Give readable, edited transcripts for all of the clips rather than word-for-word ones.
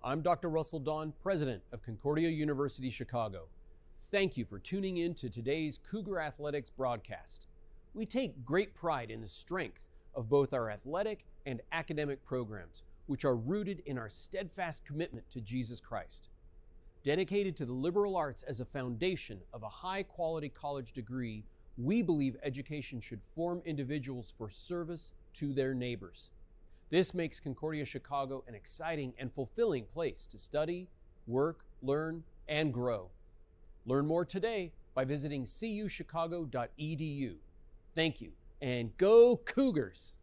I'm Dr. Russell Dawn, President of Concordia University Chicago. Thank you for tuning in to today's Cougar Athletics broadcast. We take great pride in the strength of both our athletic and academic programs, which are rooted in our steadfast commitment to Jesus Christ. Dedicated to the liberal arts as a foundation of a high-quality college degree, we believe education should form individuals for service to their neighbors. This makes Concordia Chicago an exciting and fulfilling place to study, work, learn, and grow. Learn more today by visiting cuchicago.edu. Thank you, and go Cougars!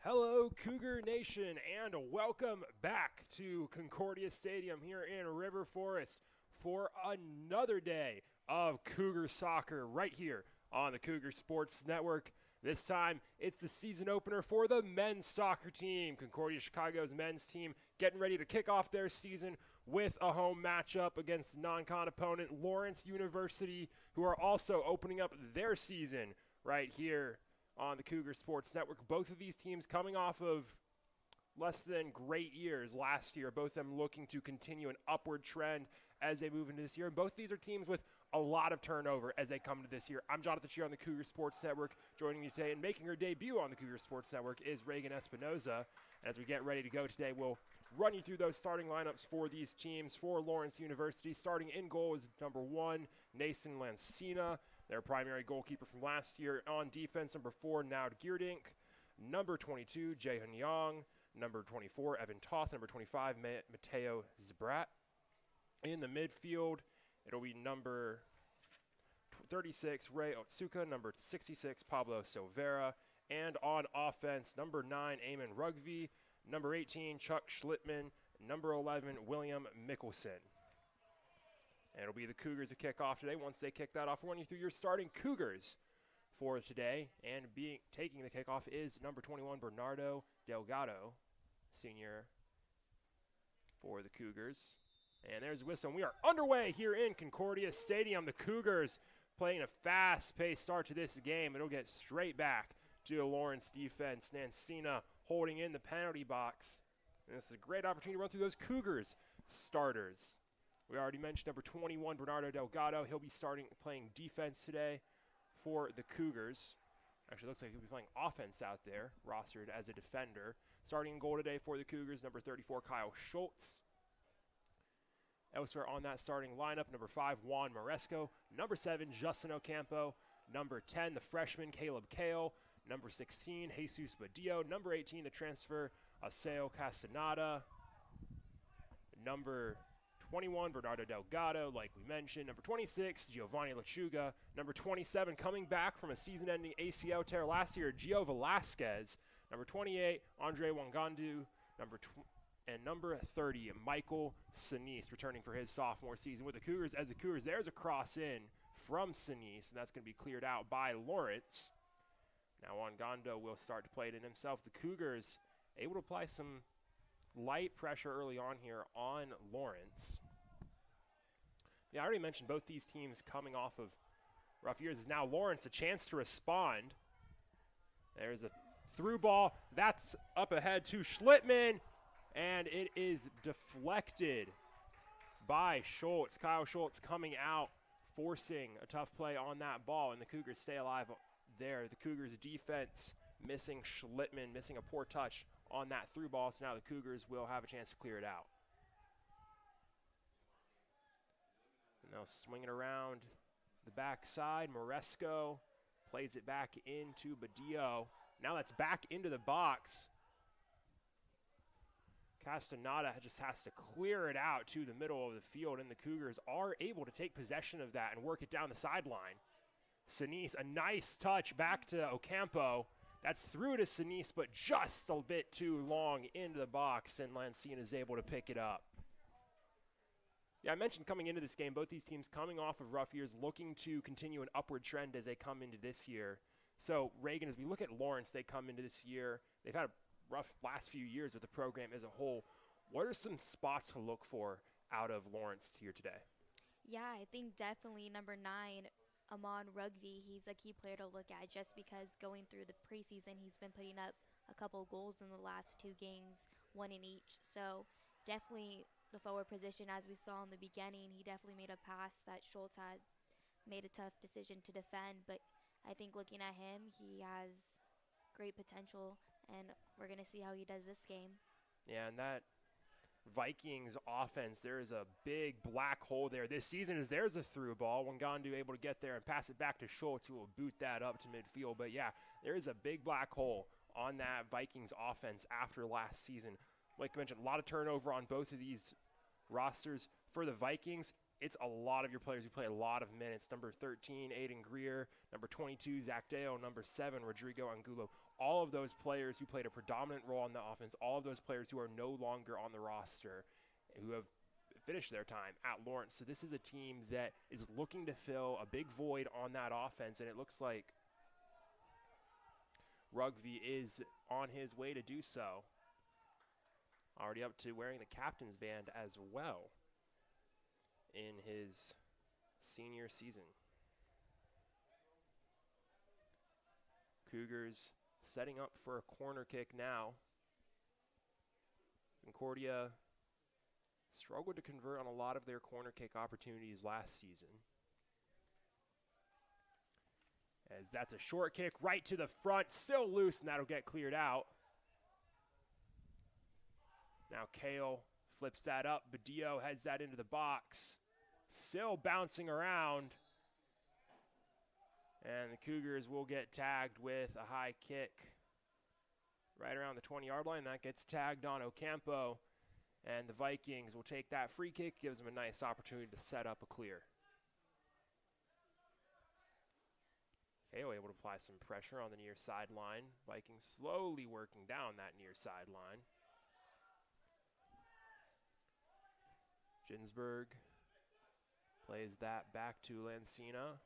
Hello, Cougar Nation, and welcome back to Concordia Stadium here in River Forest for another day of Cougar soccer right here on the Cougar Sports Network. This time, it's the season opener for the men's soccer team. Concordia Chicago's men's team getting ready to kick off their season with a home matchup against non-con opponent Lawrence University, who are also opening up their season right here on the Cougar Sports Network. Both of these teams coming off of less than great years last year, both of them looking to continue an upward trend as they move into this year. And both of these are teams with a lot of turnover as they come to this year. I'm Jonathan Shear on the Cougar Sports Network. Joining me today and making her debut on the Cougar Sports Network is Reagan Espinoza. And as we get ready to go today, we'll run you through those starting lineups for these teams. For Lawrence University, starting in goal is number 1, Nason Lancina, their primary goalkeeper from last year. On defense, number 4, Naud Geerdink. Number 22, Jaehyun Young. Number 24, Evan Toth. Number 25, Mateo Zbrat. In the midfield, it'll be number 36, Ray Otsuka. Number 66, Pablo Silvera. And on offense, number 9, Eamon Rugby. Number 18, Chuck Schlittman. Number 11, William Mickelson. And it'll be the Cougars to kick off today. Once they kick that off, we'll run you through your starting Cougars for today. And taking the kickoff is number 21, Bernardo Delgado, senior for the Cougars. And there's the whistle. And we are underway here in Concordia Stadium. The Cougars playing a fast-paced start to this game. It'll get straight back to the Lawrence defense. Nancina holding in the penalty box. And this is a great opportunity to run through those Cougars starters. We already mentioned number 21, Bernardo Delgado. He'll be playing defense today for the Cougars. Actually, looks like he'll be playing offense out there, rostered as a defender. Starting in goal today for the Cougars, number 34, Kyle Schultz. Elsewhere on that starting lineup, number 5, Juan Maresco. Number 7, Justin Ocampo. Number 10, the freshman, Caleb Kale. Number 16, Jesus Badillo. Number 18, the transfer, Aseo Castaneda. Number 21, Bernardo Delgado, like we mentioned. Number 26, Giovanni Lechuga. Number 27, coming back from a season-ending ACL tear last year, Gio Velasquez. Number 28, Andre Wangandu. Number 30, Michael Sinise, returning for his sophomore season with the Cougars. As the Cougars, there's a cross in from Sinise, and that's going to be cleared out by Lawrence. Now Wangandu will start to play it in himself. The Cougars able to apply some light pressure early on here on Lawrence. Yeah, I already mentioned both these teams coming off of rough years. Is now Lawrence a chance to respond. There's a through ball. That's up ahead to Schlittman, and it is deflected by Schultz. Kyle Schultz coming out, forcing a tough play on that ball, and the Cougars stay alive there. The Cougars defense missing Schlittman, missing a poor touch on that through ball, so now the Cougars will have a chance to clear it out. And they'll swing it around the backside. Maresco plays it back into Badillo. Now that's back into the box. Castaneda just has to clear it out to the middle of the field, and the Cougars are able to take possession of that and work it down the sideline. Sinise, a nice touch back to Ocampo. That's through to Sinise, but just a bit too long into the box, and Lancina is able to pick it up. Yeah, I mentioned coming into this game, both these teams coming off of rough years, looking to continue an upward trend as they come into this year. So, Reagan, as we look at Lawrence, they come into this year, they've had a rough last few years with the program as a whole. What are some spots to look for out of Lawrence here today? Yeah, I think definitely number 9, Amon Rugby, he's a key player to look at just because going through the preseason, he's been putting up a couple goals in the last 2 games, 1 in each. So definitely the forward position, as we saw in the beginning, he definitely made a pass that Schultz had made a tough decision to defend. But I think looking at him, he has great potential, and we're going to see how he does this game. Yeah, and that Vikings offense, there is a big black hole there this season as there's a through ball. Wangandu able to get there and pass it back to Schultz, who will boot that up to midfield. But yeah, there is a big black hole on that Vikings offense after last season. Like I mentioned, a lot of turnover on both of these rosters. For the Vikings, it's a lot of your players who play a lot of minutes. Number 13, Aiden Greer. Number 22, Zach Deo. Number 7, Rodrigo Angulo. All of those players who played a predominant role in the offense, all of those players who are no longer on the roster, who have finished their time at Lawrence. So this is a team that is looking to fill a big void on that offense, and it looks like Rugby is on his way to do so. Already up to wearing the captain's band as well in his senior season. Cougars setting up for a corner kick now. Concordia struggled to convert on a lot of their corner kick opportunities last season. As that's a short kick right to the front, still loose, and that'll get cleared out. Now Kale flips that up. Badillo heads that into the box. Still bouncing around. And the Cougars will get tagged with a high kick right around the 20-yard line. That gets tagged on Ocampo. And the Vikings will take that free kick, gives them a nice opportunity to set up a clear. Kale able to apply some pressure on the near sideline. Vikings slowly working down that near sideline. Ginsberg plays that back to Lancina.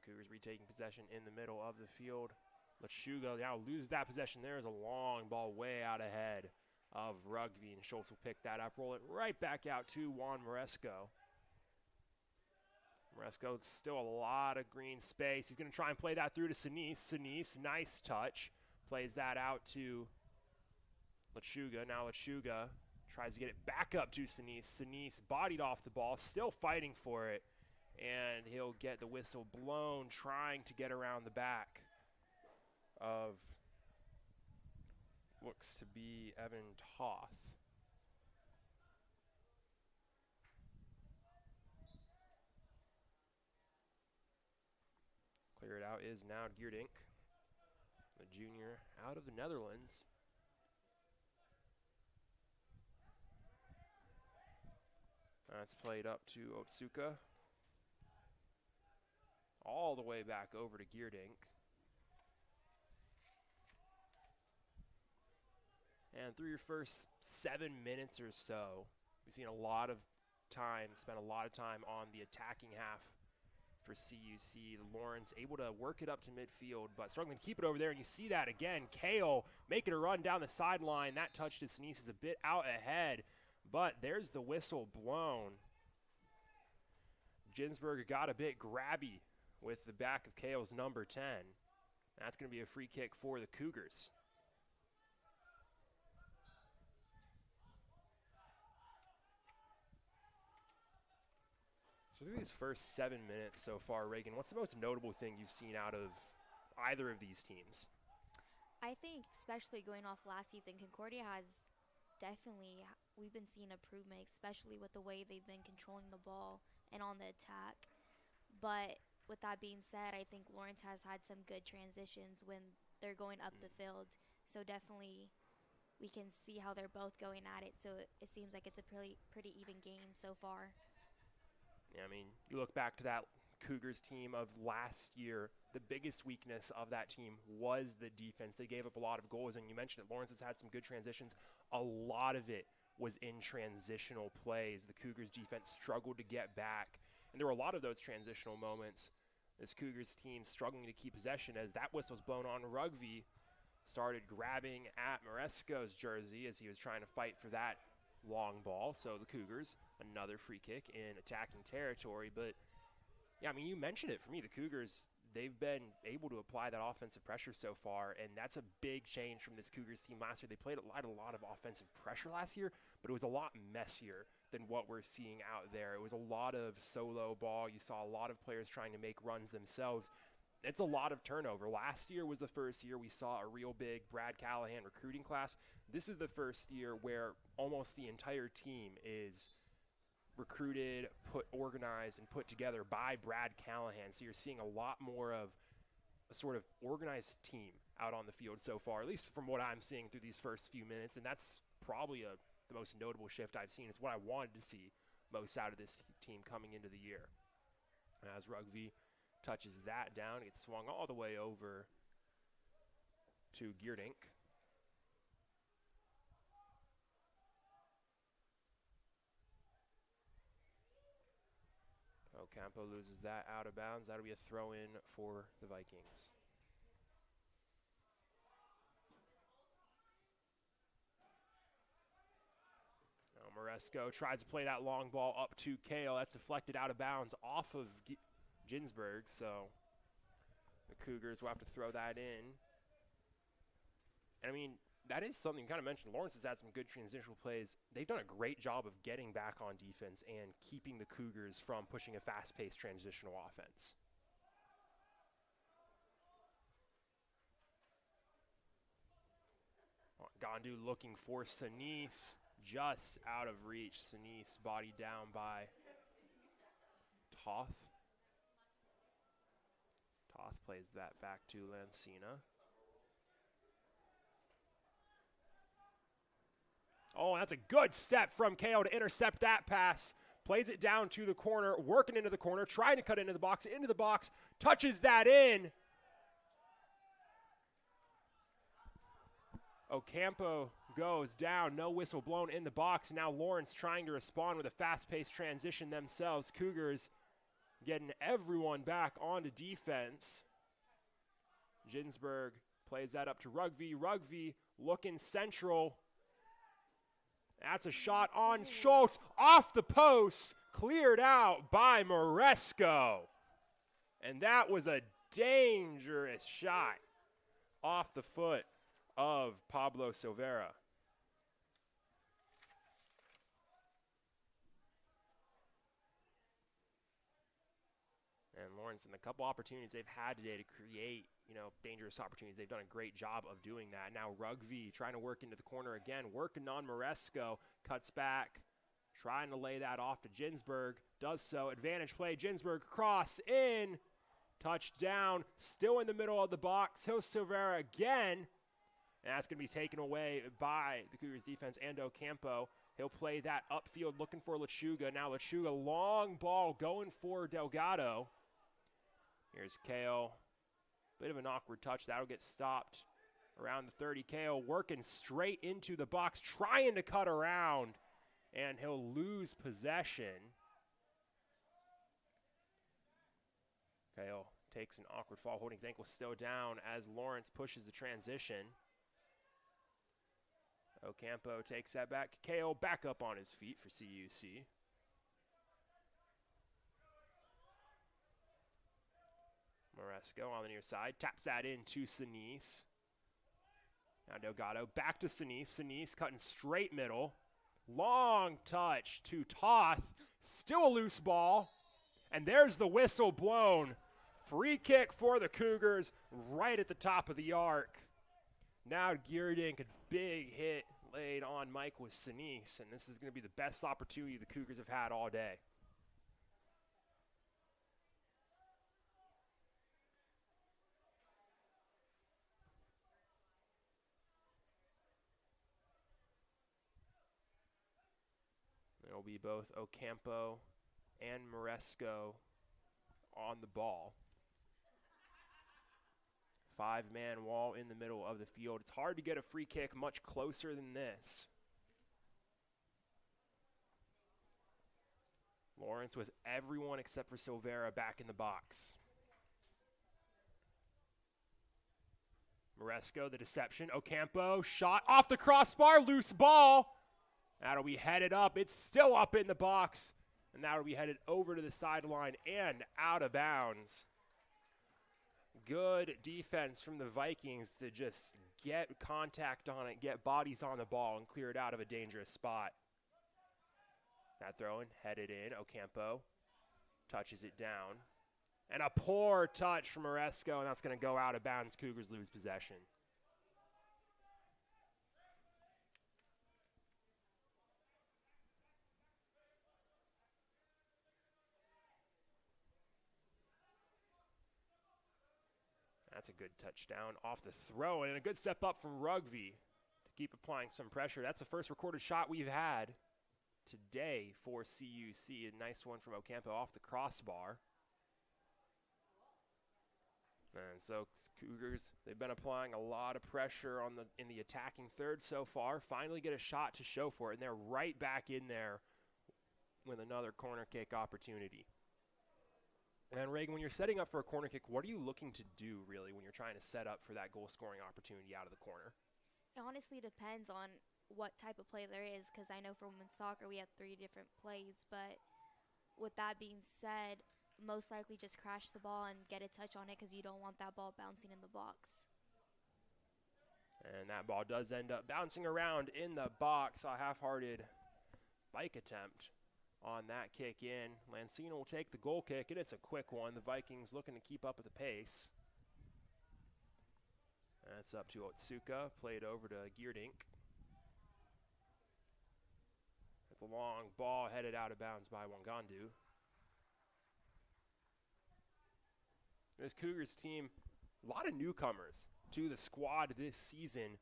Cougars retaking possession in the middle of the field. Lechuga now loses that possession. There's a long ball way out ahead of Rugby, and Schultz will pick that up, roll it right back out to Juan Moresco. Moresco, still a lot of green space. He's going to try and play that through to Sinise. Sinise, nice touch. Plays that out to Lechuga. Now Lechuga tries to get it back up to Sinise. Sinise bodied off the ball, still fighting for it. And he'll get the whistle blown, trying to get around the back of looks to be Evan Toth. Clear it out is now Geerdink, the junior out of the Netherlands. That's played up to Otsuka. All the way back over to Geerdink. And through your first 7 minutes or so, we've seen a lot of time, spent a lot of time on the attacking half for CUC. Lawrence able to work it up to midfield, but struggling to keep it over there. And you see that again. Kale making a run down the sideline. That touch to Sinise is a bit out ahead, but there's the whistle blown. Ginsberg got a bit grabby with the back of Kale's number 10. That's going to be a free kick for the Cougars. So through these first 7 minutes so far, Reagan, what's the most notable thing you've seen out of either of these teams? I think, especially going off last season, Concordia has definitely, we've been seeing improvement, especially with the way they've been controlling the ball and on the attack. But with that being said, I think Lawrence has had some good transitions when they're going up the field. So definitely we can see how they're both going at it. So it seems like it's a pretty even game so far. Yeah, I mean, you look back to that Cougars team of last year, the biggest weakness of that team was the defense. They gave up a lot of goals, and you mentioned it, Lawrence has had some good transitions. A lot of it was in transitional plays. The Cougars defense struggled to get back, and there were a lot of those transitional moments. This Cougars team struggling to keep possession as that whistle's blown on. Rugby started grabbing at Moresco's jersey as he was trying to fight for that long ball. So the Cougars, another free kick in attacking territory. But, yeah, I mean, you mentioned it for me. The Cougars, they've been able to apply that offensive pressure so far, and that's a big change from this Cougars team last year. They played a lot of offensive pressure last year, but it was a lot messier than what we're seeing out there. It was a lot of solo ball. You saw a lot of players trying to make runs themselves. It's a lot of turnover. Last year was the first year we saw a real big Brad Callahan recruiting class. This is the first year where almost the entire team is recruited, organized, and put together by Brad Callahan. So you're seeing a lot more of a sort of organized team out on the field so far, at least from what I'm seeing through these first few minutes, and that's probably the most notable shift I've seen. It's what I wanted to see most out of this team coming into the year. And as Rugby touches that down, it gets swung all the way over to Geerdink. Ocampo loses that out of bounds. That'll be a throw-in for the Vikings. Now Moresco tries to play that long ball up to Kale. That's deflected out of bounds off of Ginsburg, so the Cougars will have to throw that in. And I mean, that is something you kind of mentioned. Lawrence has had some good transitional plays. They've done a great job of getting back on defense and keeping the Cougars from pushing a fast-paced transitional offense. Gondu looking for Sinise, just out of reach. Sinise body down by Toth. Toth plays that back to Lancina. Oh, that's a good step from KO to intercept that pass. Plays it down to the corner, working into the corner, trying to cut into the box, touches that in. Ocampo goes down, no whistle blown in the box. Now Lawrence trying to respond with a fast-paced transition themselves. Cougars getting everyone back onto defense. Ginsburg plays that up to Rugby. Rugby looking central. That's a shot on Schultz, off the post, cleared out by Moresco. And that was a dangerous shot off the foot of Pablo Silveira. And Lawrence, in the couple opportunities they've had today to create, dangerous opportunities, they've done a great job of doing that. Now Rugby trying to work into the corner again, working on Moresco, cuts back, trying to lay that off to Ginsburg, does so. Advantage play, Ginsburg cross in, touchdown, still in the middle of the box. He'll Silveira again, and that's going to be taken away by the Cougars defense and Ocampo. He'll play that upfield looking for Lechuga. Now Lechuga, long ball going for Delgado. Here's Kale. Bit of an awkward touch. That'll get stopped around the 30. Kale working straight into the box, trying to cut around, and he'll lose possession. Kale takes an awkward fall, holding his ankle still down as Lawrence pushes the transition. Ocampo takes that back. Kale back up on his feet for CUC. Moresco on the near side, taps that in to Sinise. Now Delgado back to Sinise. Sinise cutting straight middle. Long touch to Toth. Still a loose ball. And there's the whistle blown. Free kick for the Cougars right at the top of the arc. Now Geerdink, a big hit laid on Mike with Sinise. And this is going to be the best opportunity the Cougars have had all day. It'll be both Ocampo and Moresco on the ball. 5-man wall in the middle of the field. It's hard to get a free kick much closer than this. Lawrence with everyone except for Silveira back in the box. Moresco, the deception. Ocampo, shot off the crossbar, loose ball. That'll be headed up. It's still up in the box. And that'll be headed over to the sideline and out of bounds. Good defense from the Vikings to just get contact on it, get bodies on the ball, and clear it out of a dangerous spot. That throw-in, headed in. Ocampo touches it down. And a poor touch from Moresco, and that's going to go out of bounds. Cougars lose possession. That's that's a good touchdown off the throw, and a good step up from Rugby to keep applying some pressure. That's the first recorded shot we've had today for CUC. A nice one from Ocampo off the crossbar. And so Cougars, they've been applying a lot of pressure in the attacking third so far. Finally get a shot to show for it, and they're right back in there with another corner kick opportunity. And Reagan, when you're setting up for a corner kick, what are you looking to do really when you're trying to set up for that goal scoring opportunity out of the corner? It honestly depends on what type of play there is, because I know for women's soccer we have 3 different plays, but with that being said, most likely just crash the ball and get a touch on it because you don't want that ball bouncing in the box. And that ball does end up bouncing around in the box. A half-hearted bike attempt on that kick in. Lancina will take the goal kick, and it's a quick one. The Vikings looking to keep up with the pace. That's up to Otsuka, played over to Geerdink. With the long ball headed out of bounds by Wangandu. This Cougars team, a lot of newcomers to the squad this season.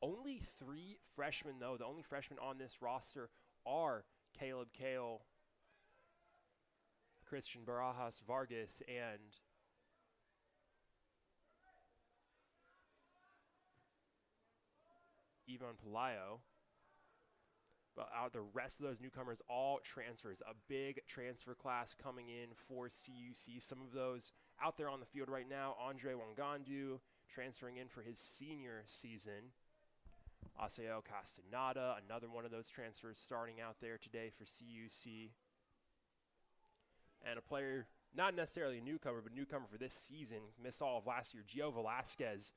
Only 3 freshmen, though. The only freshmen on this roster are Caleb Kale, Christian Barajas Vargas, and Ivan Pelayo. But the rest of those newcomers, all transfers. A big transfer class coming in for CUC. Some of those out there on the field right now. Andre Wangandu transferring in for his senior season. Aseo Castaneda, another one of those transfers starting out there today for CUC. And a player, not necessarily a newcomer, but a newcomer for this season. Missed all of last year. Gio Velasquez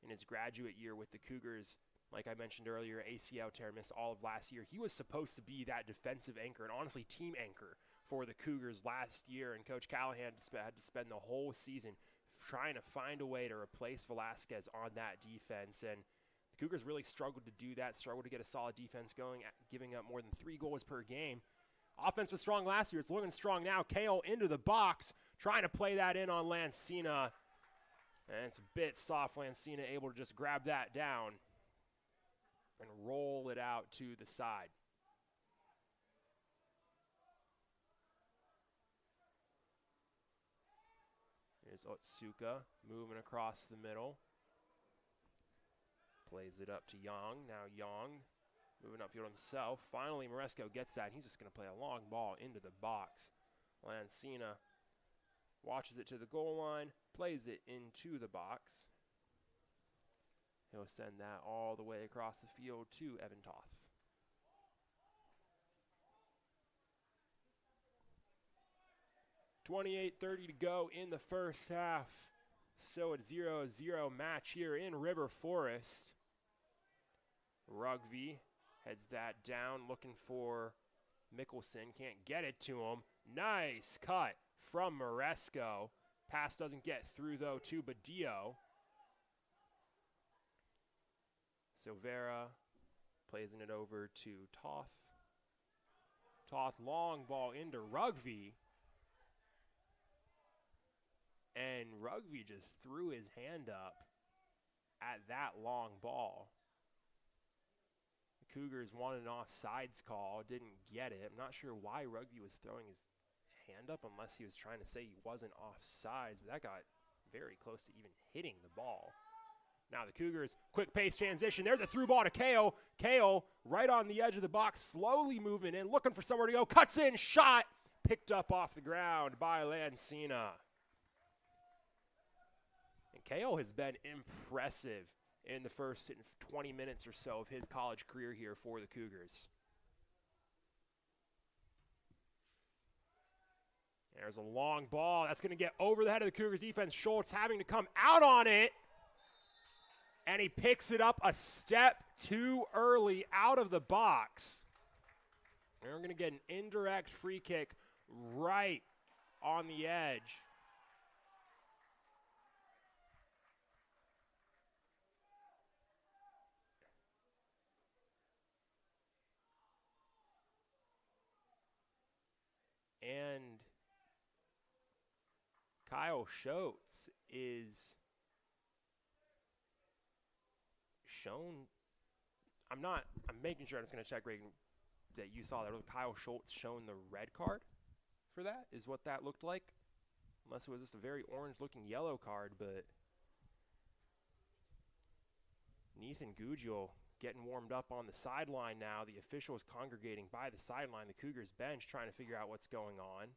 in his graduate year with the Cougars. Like I mentioned earlier, ACL tear, missed all of last year. He was supposed to be that defensive anchor and honestly team anchor for the Cougars last year. And Coach Callahan had to spend the whole season trying to find a way to replace Velasquez on that defense. And the Cougars really struggled to do that, struggled to get a solid defense going, giving up more than 3 goals per game. Offense was strong last year. It's looking strong now. Kale into the box, trying to play that in on Lancina. And it's a bit soft. Lancina able to just grab that down and roll it out to the side. Here's Otsuka moving across the middle. Plays it up to Young. Now Young moving upfield himself. Finally, Moresco gets that. He's just going to play a long ball into the box. Lancina watches it to the goal line, plays it into the box. He'll send that all the way across the field to Evan Toth. .28:30 to go in the first half. So it's 0-0 match here in River Forest. Rugby heads that down, looking for Mickelson. Can't get it to him. Nice cut from Moresco. Pass doesn't get through, though, to Badillo. Silvera plays it over to Toth. Toth, long ball into Rugby. And Rugby just threw his hand up at that long ball. The Cougars wanted an offsides call, didn't get it. I'm not sure why Rugby was throwing his hand up unless he was trying to say he wasn't offsides, but that got very close to even hitting the ball. Now the Cougars, quick pace transition. There's a through ball to Kale. Kale right on the edge of the box, slowly moving in, looking for somewhere to go. Cuts in, shot, picked up off the ground by Lancina. And Kale has been impressive in the first 20 minutes or so of his college career here for the Cougars. There's a long ball. That's going to get over the head of the Cougars defense. Schultz having to come out on it. And he picks it up a step too early out of the box. And we're going to get an indirect free kick right on the edge. And Kyle Schultz is shown. I'm making sure. I'm just going to check, Reagan, that you saw that Kyle Schultz shown the red card for that, is what that looked like. Unless it was just a very orange-looking yellow card, but Nathan Gugel getting warmed up on the sideline now. The officials congregating by the sideline. The Cougars bench trying to figure out what's going on.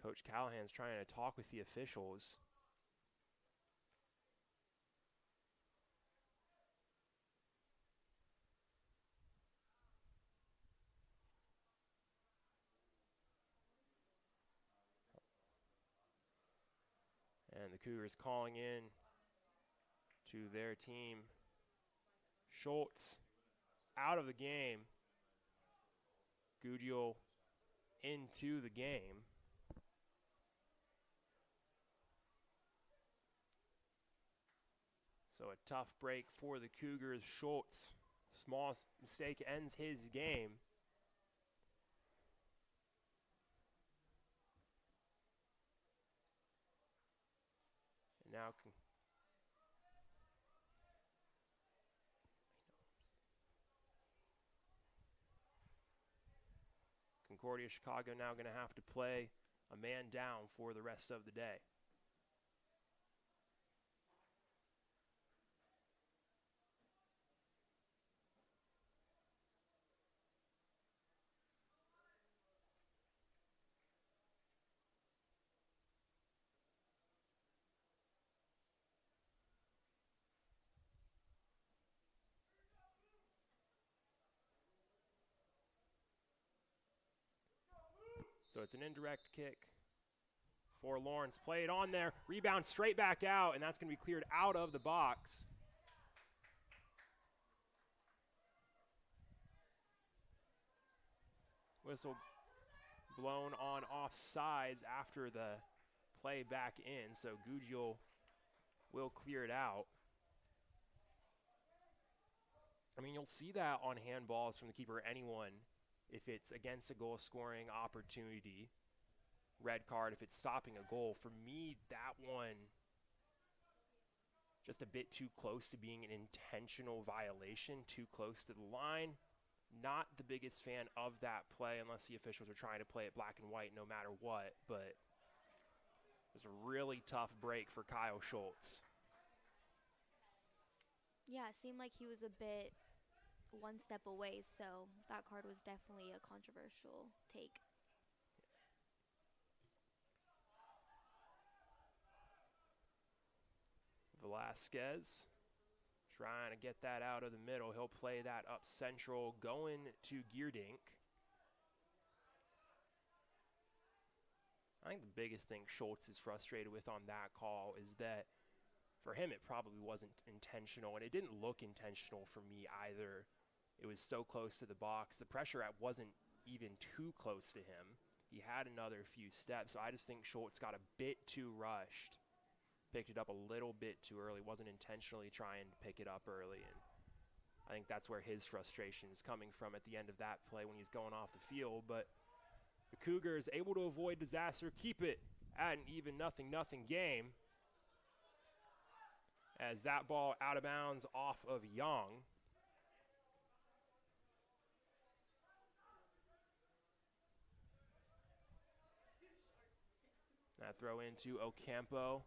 Coach Callahan's trying to talk with the officials. And the Cougars calling in to their team. Schultz out of the game. Gugel into the game. So a tough break for the Cougars. Schultz, small mistake, ends his game. And now Concordia Chicago now going to have to play a man down for the rest of the day. So it's an indirect kick for Lawrence. Played on there. Rebound straight back out, and that's going to be cleared out of the box. Whistle blown on offsides after the play back in, so Gugel will clear it out. I mean, you'll see that on handballs from the keeper or anyone. If it's against a goal-scoring opportunity, red card. If it's stopping a goal, for me, that one just a bit too close to being an intentional violation, too close to the line. Not the biggest fan of that play unless the officials are trying to play it black and white no matter what, but it was a really tough break for Kyle Schultz. Yeah, it seemed like he was a bit one step away, so that card was definitely a controversial take. Velasquez trying to get that out of the middle. He'll play that up central, going to Geerdink. I think the biggest thing Schultz is frustrated with on that call is that for him it probably wasn't intentional, and it didn't look intentional for me either. It was so close to the box. The pressure wasn't even too close to him. He had another few steps, so I just think Schultz got a bit too rushed. Picked it up a little bit too early. Wasn't intentionally trying to pick it up early, and I think that's where his frustration is coming from at the end of that play when he's going off the field. But the Cougars able to avoid disaster, keep it at an even 0-0 game, as that ball out of bounds off of Young. That throw into Ocampo.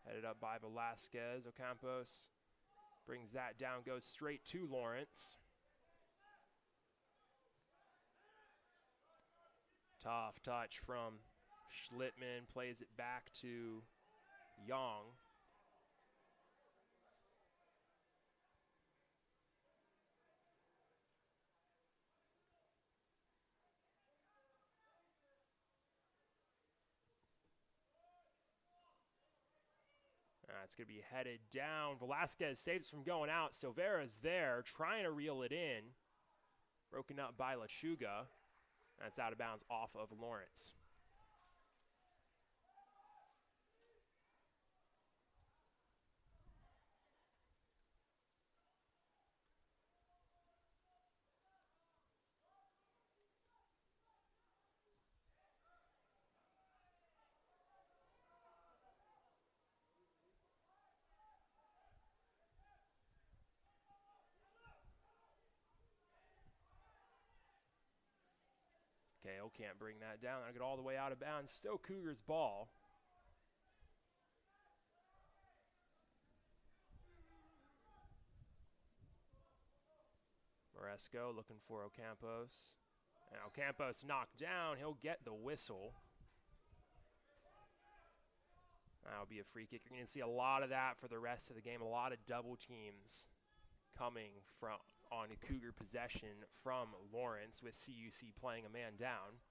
Headed up by Velasquez. Ocampos brings that down, goes straight to Lawrence. Tough touch from Schlittman, plays it back to Young. It's going to be headed down. Velasquez saves from going out. Silvera's there, trying to reel it in. Broken up by Lechuga. That's out of bounds off of Lawrence. KO can't bring that down. That'll get all the way out of bounds. Still Cougars ball. Moresco looking for Ocampos. And Ocampos knocked down. He'll get the whistle. That'll be a free kick. You're going to see a lot of that for the rest of the game. A lot of double teams coming from on a Cougar possession from Lawrence, with CUC playing a man down.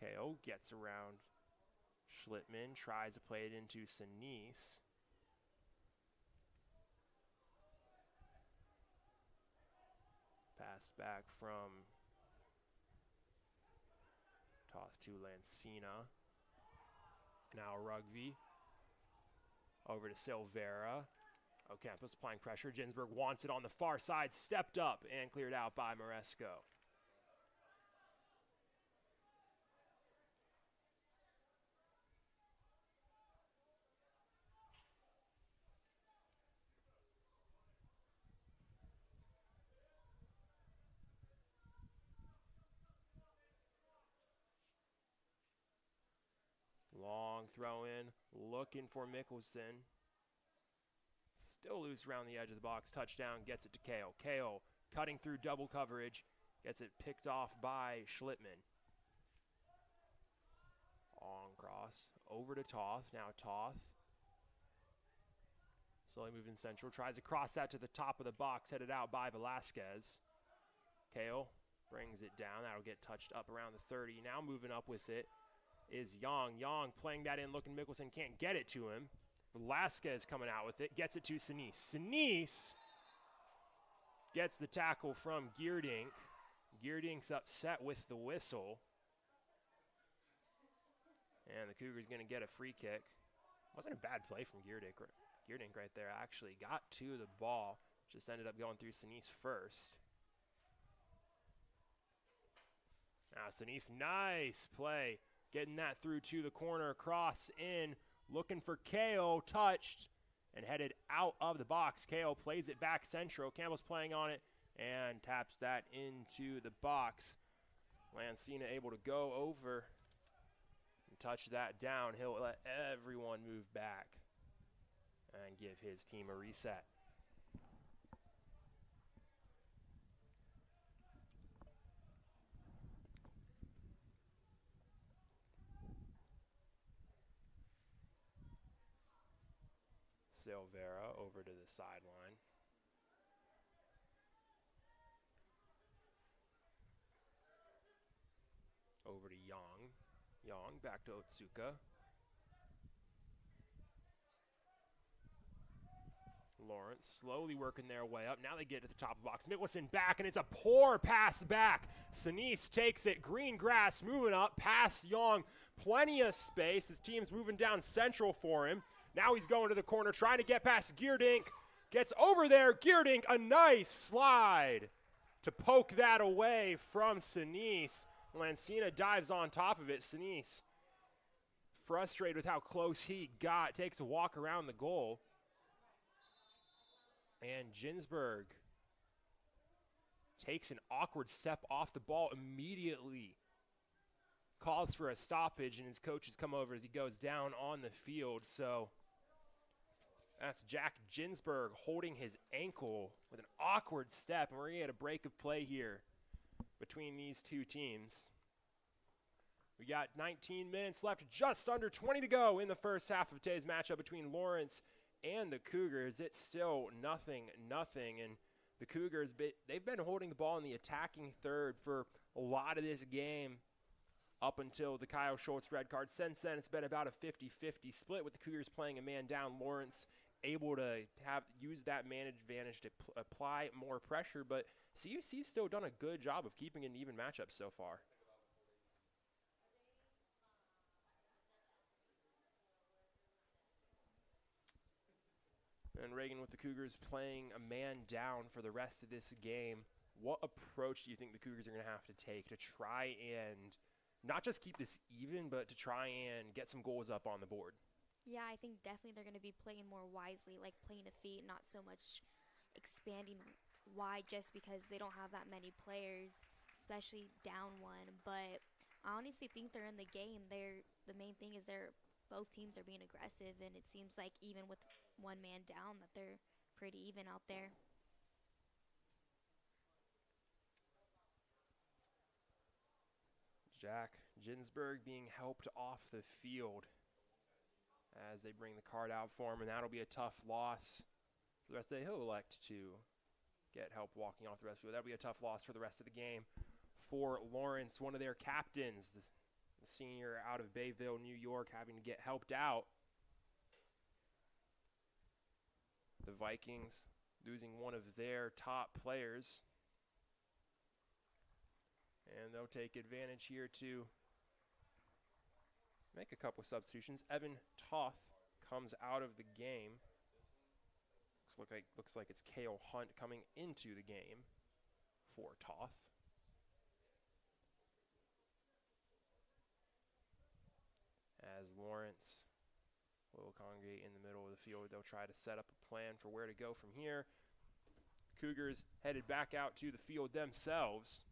KO gets around Schlittman, tries to play it into Sinise. Pass back from Toth to Lancina. Now Rugby over to Silvera. Ocampos applying pressure. Ginsburg wants it on the far side, stepped up and cleared out by Moresco. Long throw in, looking for Mickelson. Still loose around the edge of the box. Touchdown, gets it to Kale. Kale cutting through double coverage, gets it picked off by Schlittman. Long cross, over to Toth. Now Toth, slowly moving central, tries to cross that to the top of the box, headed out by Velasquez. Kale brings it down. That'll get touched up around the 30. Now moving up with it is Young. Young playing that in, looking Mickelson, can't get it to him. Velasquez coming out with it, gets it to Sinise. Sinise gets the tackle from Geerdink. Geerdink's upset with the whistle. And the Cougars going to get a free kick. Wasn't a bad play from Geerdink. Geerdink right there actually got to the ball. Just ended up going through Sinise first. Now Sinise, nice play. Getting that through to the corner, cross in, looking for KO, touched, and headed out of the box. KO plays it back central. Campbell's playing on it and taps that into the box. Lancina able to go over and touch that down. He'll let everyone move back and give his team a reset. Silvera over to the sideline. Over to Young. Young back to Otsuka. Lawrence slowly working their way up. Now they get to the top of the box. Mickelson back, and it's a poor pass back. Sinise takes it. Green grass moving up past Young. Plenty of space. His team's moving down central for him. Now he's going to the corner, trying to get past Geerdink. Gets over there. Geerdink, a nice slide to poke that away from Sinise. Lancina dives on top of it. Sinise, frustrated with how close he got, takes a walk around the goal. And Ginsburg takes an awkward step off the ball immediately. Calls for a stoppage, and his coaches come over as he goes down on the field. So that's Jack Ginsburg holding his ankle with an awkward step, and we're going to get a break of play here between these two teams. We got 19 minutes left, just under 20 to go in the first half of today's matchup between Lawrence and the Cougars. It's still 0-0, and the Cougars, they've been holding the ball in the attacking third for a lot of this game up until the Kyle Schultz red card. Since then, it's been about a 50-50 split, with the Cougars playing a man down. Lawrence able to use that man advantage to apply more pressure, but CUC's still done a good job of keeping an even matchup so far. And Reagan with the Cougars playing a man down for the rest of this game. what approach do you think the Cougars are going to have to take to try and not just keep this even, but to try and get some goals up on the board? Yeah, I think definitely they're going to be playing more wisely, like playing to feet, not so much expanding wide just because they don't have that many players, especially down one. But I honestly think they're in the game. The main thing is both teams are being aggressive, and it seems like even with one man down that they're pretty even out there. Jack Ginsberg being helped off the field as they bring the card out for him, and that'll be a tough loss for the rest of the day. He'll elect to get help walking off the rest of the field. That'll be a tough loss for the rest of the game for Lawrence, one of their captains, the senior out of Bayville, New York, having to get helped out. The Vikings losing one of their top players. And they'll take advantage here to make a couple of substitutions. Evan Toth comes out of the game. Looks like it's Cale Hunt coming into the game for Toth. As Lawrence will congregate in the middle of the field, they'll try to set up a plan for where to go from here. Cougars headed back out to the field themselves.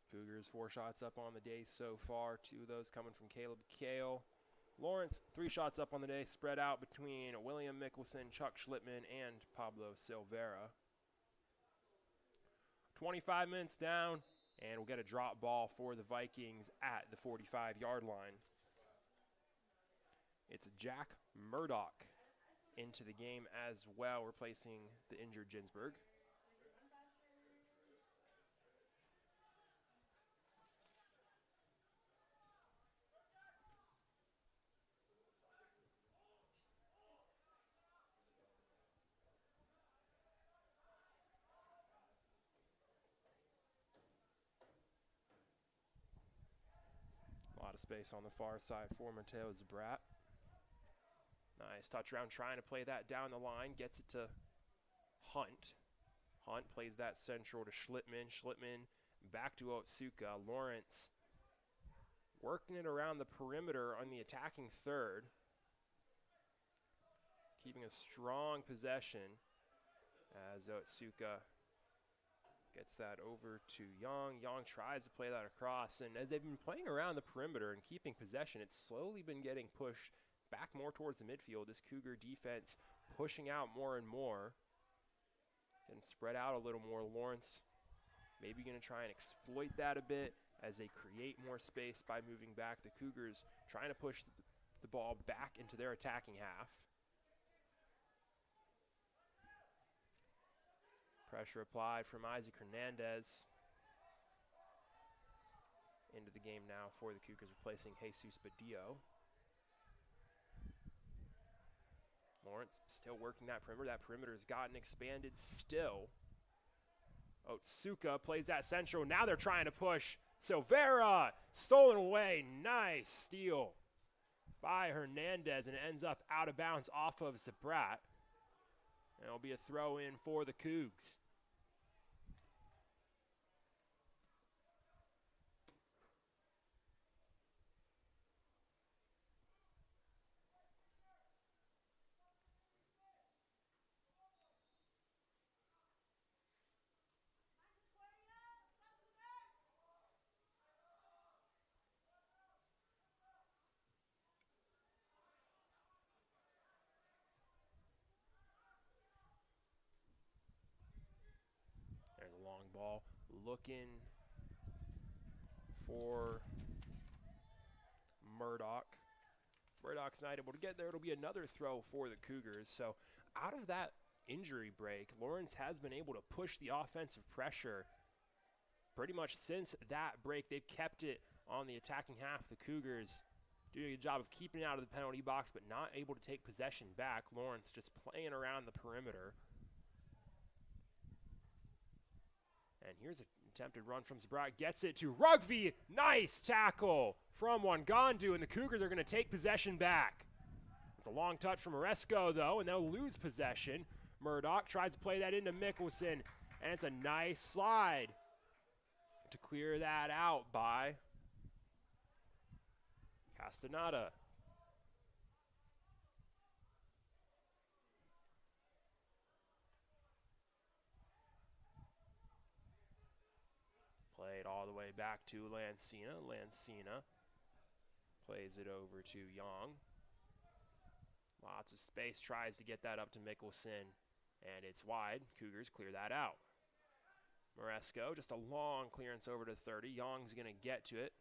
Cougars 4 shots up on the day so far, 2 of those coming from Caleb Kale. Lawrence 3 shots up on the day, spread out between William Mickelson, Chuck Schlittman, and Pablo Silvera. 25 minutes down, and we'll get a drop ball for the Vikings at the 45-yard line. It's Jack Murdoch into the game as well, replacing the injured Ginsberg. Space on the far side for Mateo Zabrat. Nice touch around, trying to play that down the line. Gets it to Hunt. Hunt plays that central to Schlittman. Schlittman back to Otsuka. Lawrence working it around the perimeter on the attacking third. Keeping a strong possession as Otsuka gets that over to Young. Young tries to play that across, and as they've been playing around the perimeter and keeping possession, it's slowly been getting pushed back more towards the midfield. This Cougar defense pushing out more and more and spread out a little more. Lawrence maybe going to try and exploit that a bit as they create more space by moving back. The Cougars trying to push the ball back into their attacking half. Pressure applied from Isaac Hernandez. Into the game now for the Cougars, replacing Jesus Badillo. Lawrence still working that perimeter. That perimeter has gotten expanded still. Otsuka plays that central. Now they're trying to push. Silvera stolen away. Nice steal by Hernandez, and it ends up out of bounds off of Zabrat. And it'll be a throw in for the Cougs. Ball looking for Murdoch. Murdoch's not able to get there. It'll be another throw for the Cougars. So out of that injury break, Lawrence has been able to push the offensive pressure pretty much since that break. They've kept it on the attacking half. The Cougars doing a good job of keeping it out of the penalty box, but not able to take possession back. Lawrence just playing around the perimeter. And here's an attempted run from Zabrat. Gets it to Rugby. Nice tackle from Wangandu, and the Cougars are going to take possession back. It's a long touch from Oresco, though, and they'll lose possession. Murdoch tries to play that into Mickelson, and it's a nice slide to clear that out by Castaneda. Played all the way back to Lancina. Lancina plays it over to Young. Lots of space, tries to get that up to Mickelson, and it's wide. Cougars clear that out. Moresco, just a long clearance over to 30. Young's going to get to it.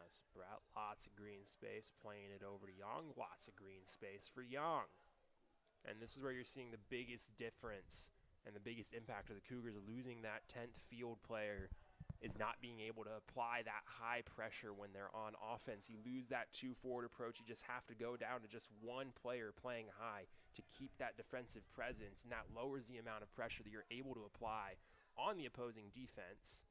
Sprat, lots of green space, playing it over to Young. Lots of green space for Young. And this is where you're seeing the biggest difference and the biggest impact of the Cougars. Losing that 10th field player is not being able to apply that high pressure when they're on offense. You lose that 2-forward approach. You just have to go down to just one player playing high to keep that defensive presence, and that lowers the amount of pressure that you're able to apply on the opposing defense,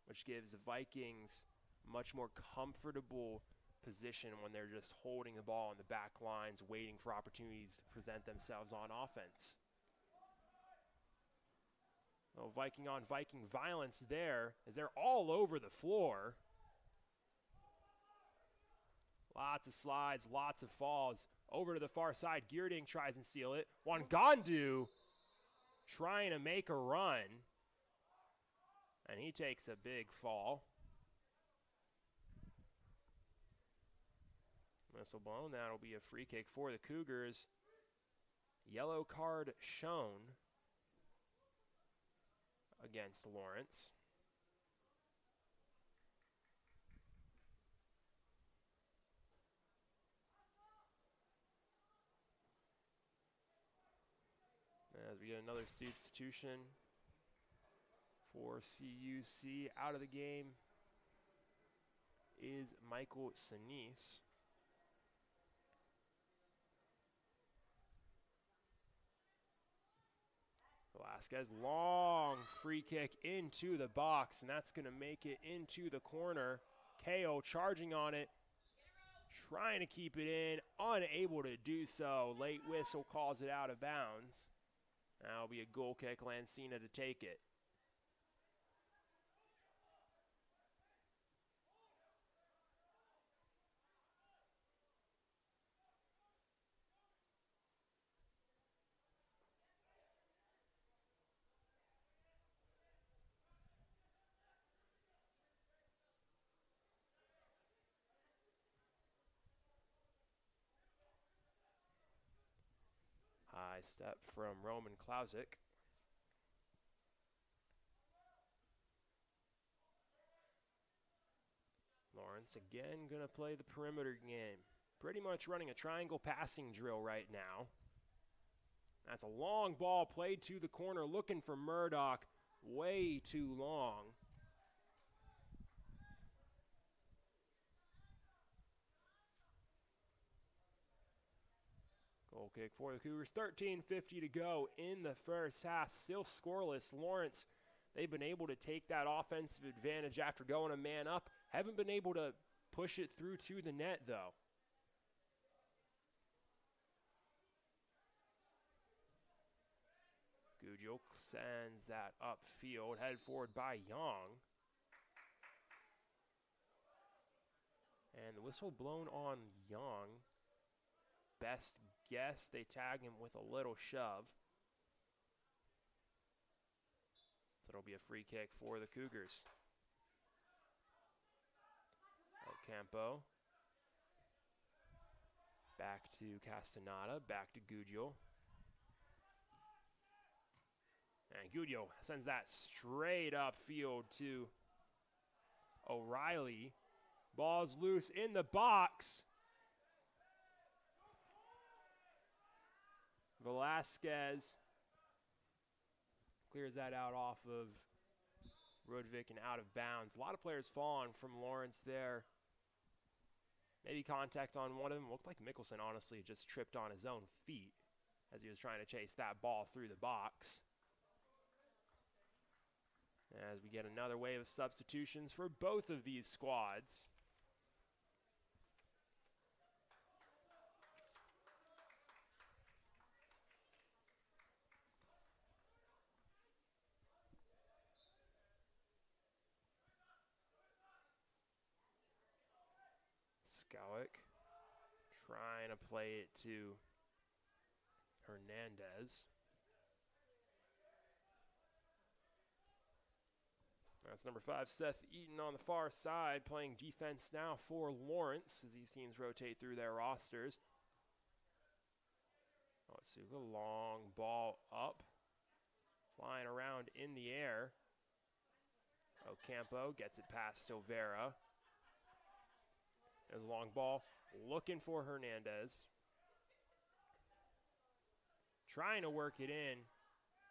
which gives the Vikings much more comfortable position when they're just holding the ball on the back lines, waiting for opportunities to present themselves on offense. Oh, Viking on Viking violence there, as they're all over the floor. Lots of slides, lots of falls. Over to the far side, Geerding tries and steal it. Wangandu trying to make a run, and he takes a big fall. Whistle blown. That'll be a free kick for the Cougars. Yellow card shown against Lawrence. As we get another substitution for CUC, out of the game is Michael Sinise. Velasquez, long free kick into the box, and that's going to make it into the corner. KO charging on it, trying to keep it in, unable to do so. Late whistle calls it out of bounds. That'll be a goal kick, Lancina to take it. High step from Roman Klausic. Lawrence again going to play the perimeter game. Pretty much running a triangle passing drill right now. That's a long ball played to the corner, looking for Murdoch. Way too long. Goal kick for the Cougars. 13:50 to go in the first half. Still scoreless. Lawrence, they've been able to take that offensive advantage after going a man up. Haven't been able to push it through to the net, though. Gugel sends that upfield, headed forward by Young. And the whistle blown on Young. Best guess, they tag him with a little shove. So it'll be a free kick for the Cougars. Campo. Back to Castaneda, back to Gugel. And Gugel sends that straight upfield to O'Reilly. Ball's loose in the box. Velasquez clears that out off of Rodvik and out of bounds. A lot of players falling from Lawrence there. Maybe contact on one of them. Looked like Mickelson, honestly, just tripped on his own feet as he was trying to chase that ball through the box. As we get another wave of substitutions for both of these squads. Skowick trying to play it to Hernandez. That's number 5, Seth Eaton on the far side, playing defense now for Lawrence as these teams rotate through their rosters. Otsuka, long ball up, flying around in the air. Ocampo gets it past Silvera. There's a long ball, looking for Hernandez. Trying to work it in.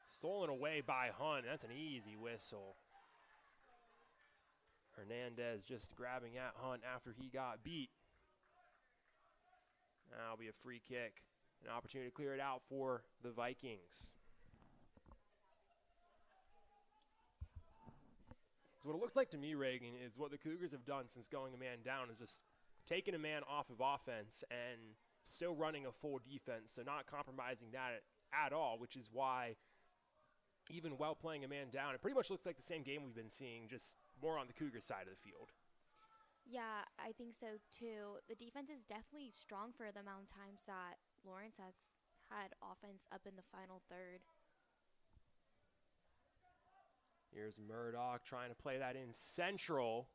Stolen away by Hunt. That's an easy whistle. Hernandez just grabbing at Hunt after he got beat. That'll be a free kick. An opportunity to clear it out for the Vikings. So what it looks like to me, Reagan, is what the Cougars have done since going a man down is just taking a man off of offense and still running a full defense, so not compromising that at all, which is why even while playing a man down, it pretty much looks like the same game we've been seeing, just more on the Cougar side of the field. Yeah, I think so too. The defense is definitely strong for the amount of times that Lawrence has had offense up in the final third. Here's Murdoch trying to play that in central.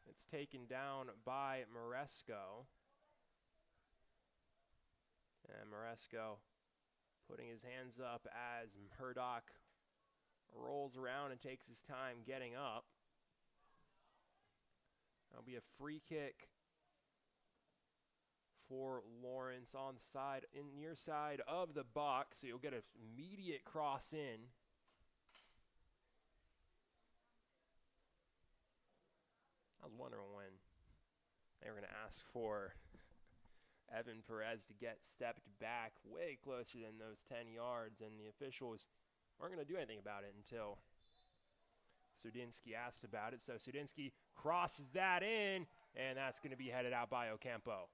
It's taken down by Maresco. And Maresco putting his hands up as Murdoch rolls around and takes his time getting up. That'll be a free kick for Lawrence on the side, in near side of the box. So you'll get an immediate cross in. I was wondering when they were going to ask for Evan Perez to get stepped back way closer than those 10 yards, and the officials weren't going to do anything about it until Sudinsky asked about it. So Sudinsky crosses that in, and that's going to be headed out by Ocampo.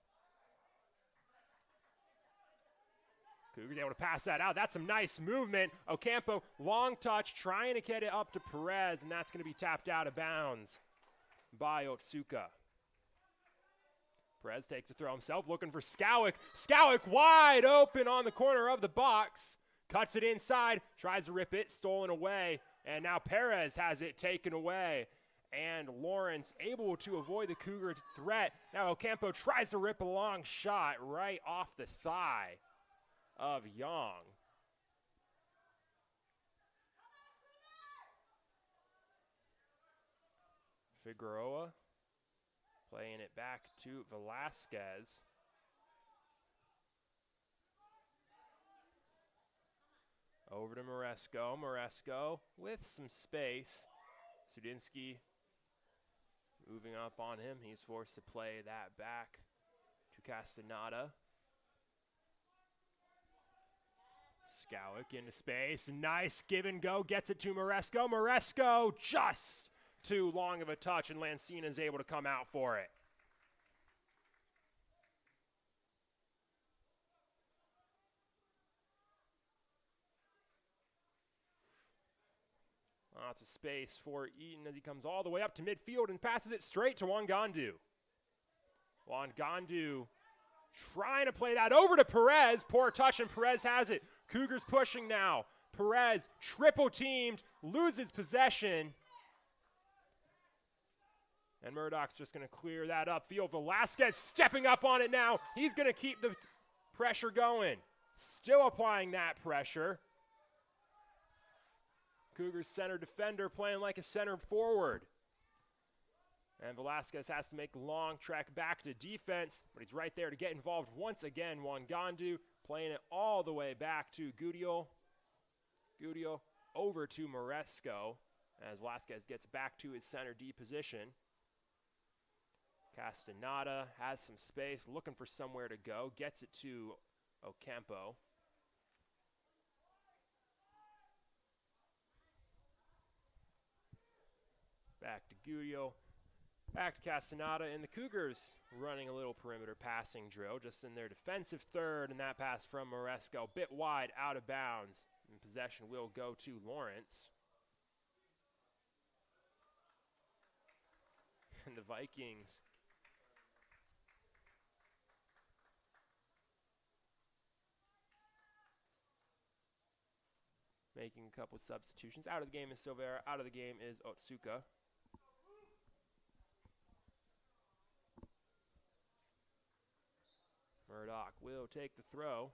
Cougars able to pass that out. That's some nice movement. Ocampo, long touch, trying to get it up to Perez, and that's going to be tapped out of bounds by Otsuka. Perez takes a throw himself, looking for Skowick. Skowick wide open on the corner of the box. Cuts it inside, tries to rip it, stolen away, and now Perez has it taken away. And Lawrence able to avoid the Cougar threat. Now Ocampo tries to rip a long shot right off the thigh of Young. Figueroa playing it back to Velasquez. Over to Maresco. Maresco with some space. Sudinsky moving up on him. He's forced to play that back to Castaneda. Skowick into space. Nice give and go. Gets it to Maresco. Maresco just too long of a touch, and Lancina is able to come out for it. Lots of space for Eaton as he comes all the way up to midfield and passes it straight to Wangandu. Wangandu trying to play that over to Perez. Poor touch, and Perez has it. Cougars pushing now. Perez triple teamed, loses possession. And Murdoch's just going to clear that upfield. Velasquez stepping up on it now. He's going to keep the pressure going. Still applying that pressure. Cougars center defender playing like a center forward. And Velasquez has to make a long trek back to defense, but he's right there to get involved once again. Wangandu playing it all the way back to Gudiol. Gudiol over to Moresco as Velasquez gets back to his center D position. Castaneda has some space, looking for somewhere to go, gets it to Ocampo. Back to Guddio, back to Castaneda, and the Cougars running a little perimeter passing drill just in their defensive third, and that pass from Moresco, bit wide, out of bounds, and possession will go to Lawrence. And the Vikings making a couple substitutions. Out of the game is Silvera, out of the game is Otsuka. Murdoch will take the throw.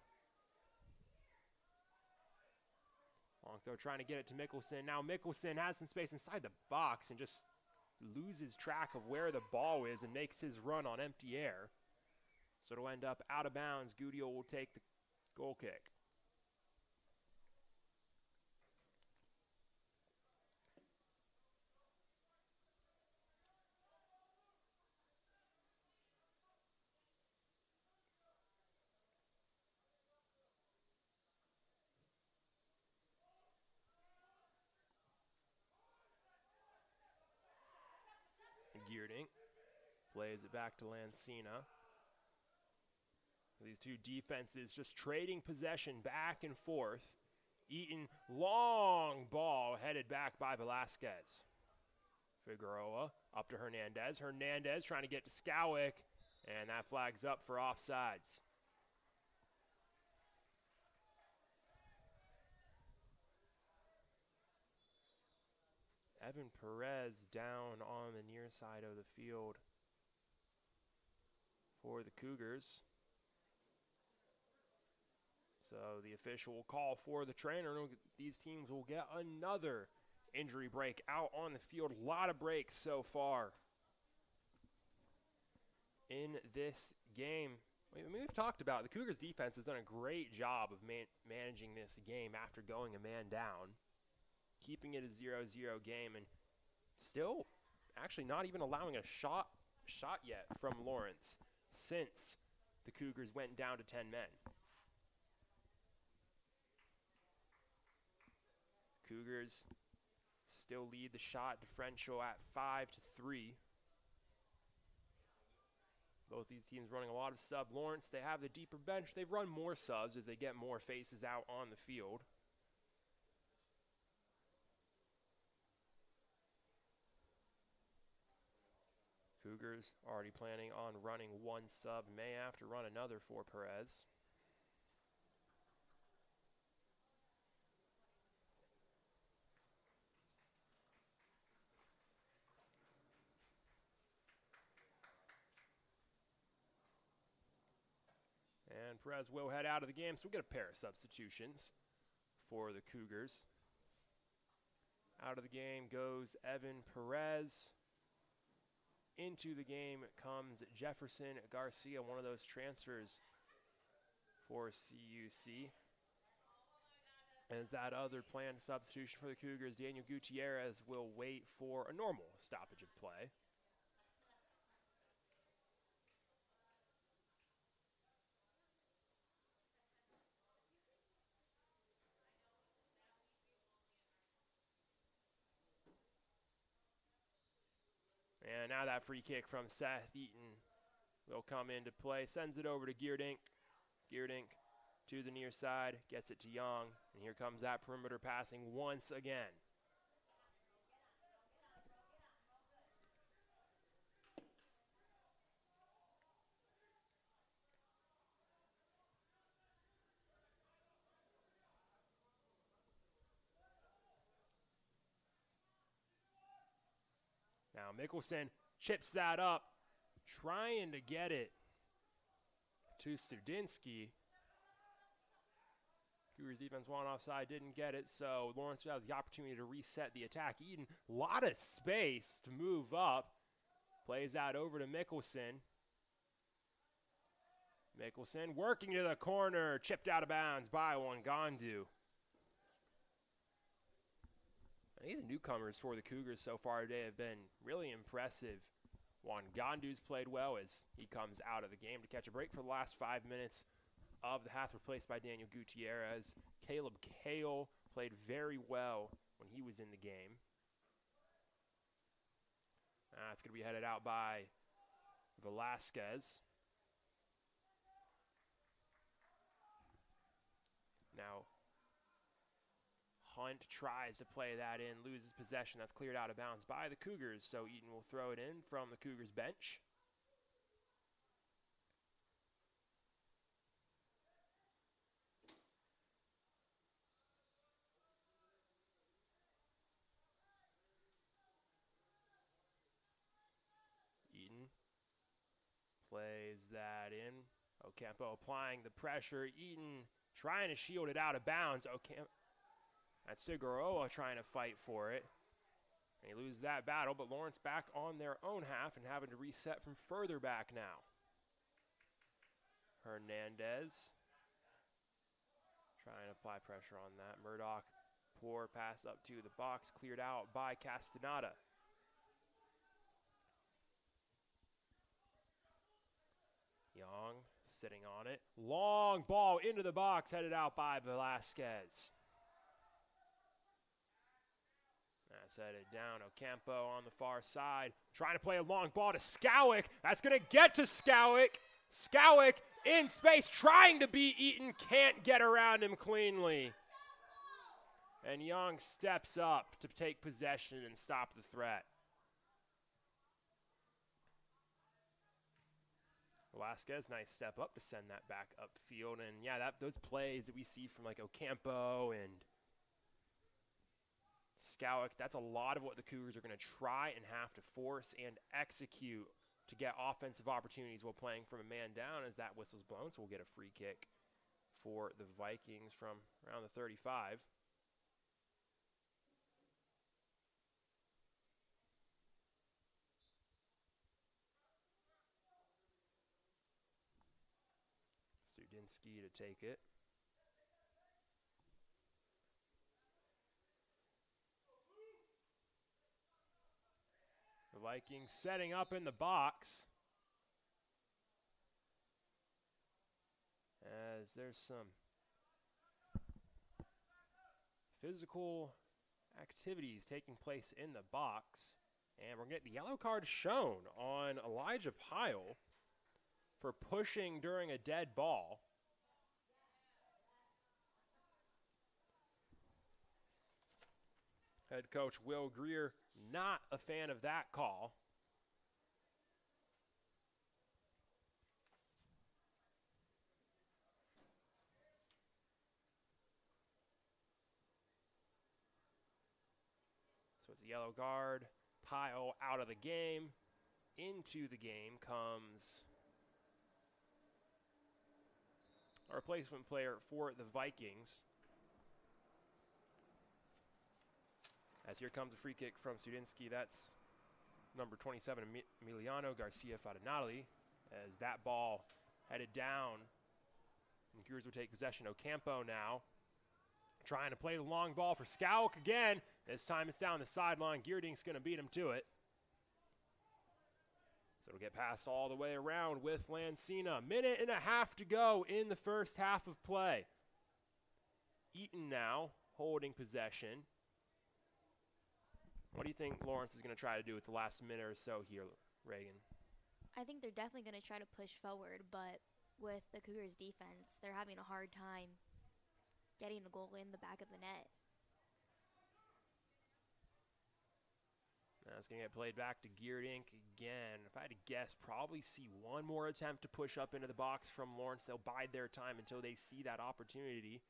Long throw, trying to get it to Mickelson. Now Mickelson has some space inside the box and just loses track of where the ball is and makes his run on empty air. So it'll end up out of bounds. Guddio will take the goal kick. Geerdink plays it back to Lancina. These two defenses just trading possession back and forth. Eaton, long ball headed back by Velasquez. Figueroa up to Hernandez. Hernandez trying to get to Skowick, and that flag's up for offsides. Evan Perez down on the near side of the field for the Cougars. So the official will call for the trainer. These teams will get another injury break out on the field. A lot of breaks so far in this game. I mean, we've talked about it. The Cougars defense has done a great job of managing this game after going a man down, keeping it a 0-0 game, and still actually not even allowing a shot yet from Lawrence since the Cougars went down to 10 men. Cougars still lead the shot differential at 5-3. Both these teams running a lot of sub. Lawrence, they have the deeper bench. They've run more subs as they get more faces out on the field. Cougars already planning on running one sub. May have to run another for Perez. And Perez will head out of the game, so we'll get a pair of substitutions for the Cougars. Out of the game goes Evan Perez. Into the game comes Jefferson Garcia, one of those transfers for CUC. As that other planned substitution for the Cougars, Daniel Gutierrez will wait for a normal stoppage of play. And now that free kick from Seth Eaton will come into play. Sends it over to Geerdink. Geerdink to the near side. Gets it to Young. And here comes that perimeter passing once again. Now Mickelson chips that up, trying to get it to Studinsky. Cougars defense won offside, didn't get it, so Lawrence has the opportunity to reset the attack. Eden, a lot of space to move up. Plays out over to Mickelson. Mickelson working to the corner, chipped out of bounds by Wangandu. These newcomers for the Cougars so far today have been really impressive. Juan Gandu's played well as he comes out of the game to catch a break for the last 5 minutes of the half, replaced by Daniel Gutierrez. Caleb Kale played very well when he was in the game. It's going to be headed out by Velasquez. Now, Hunt tries to play that in, loses possession. That's cleared out of bounds by the Cougars, so Eaton will throw it in from the Cougars bench. Eaton plays that in. Ocampo applying the pressure. Eaton trying to shield it out of bounds. That's Figueroa trying to fight for it. And he loses that battle, but Lawrence back on their own half and having to reset from further back now. Hernandez trying to apply pressure on that. Murdoch, poor pass up to the box, cleared out by Castaneda. Young sitting on it. Long ball into the box, headed out by Velasquez. That's headed down. Ocampo on the far side, trying to play a long ball to Skowick. That's going to get to Skowick. Skowick in space, trying to beat Eaton, can't get around him cleanly. And Young steps up to take possession and stop the threat. Velasquez, nice step up to send that back upfield. And yeah, those plays that we see from like Ocampo and Skowick, that's a lot of what the Cougars are going to try and have to force and execute to get offensive opportunities while playing from a man down as that whistle's blown. So we'll get a free kick for the Vikings from around the 35. Studinsky to take it. The Vikings setting up in the box. As there's some physical activities taking place in the box. And we're getting the yellow card shown on Elijah Pyle for pushing during a dead ball. Head coach Will Greer, not a fan of that call. So it's a yellow card. Pyle out of the game. Into the game comes a replacement player for the Vikings. As here comes a free kick from Studinsky. That's number 27, Emiliano Garcia Farinali. As that ball headed down, and Cougars will take possession. Ocampo now trying to play the long ball for Skowick again. This time it's down the sideline. Geerdink's going to beat him to it. So it'll get passed all the way around with Lancina. Minute and a half to go in the first half of play. Eaton now holding possession. What do you think Lawrence is going to try to do with the last minute or so here, Reagan? I think they're definitely going to try to push forward, but with the Cougars' defense, they're having a hard time getting the goal in the back of the net. Now it's going to get played back to Geerdink again. If I had to guess, probably see one more attempt to push up into the box from Lawrence. They'll bide their time until they see that opportunity.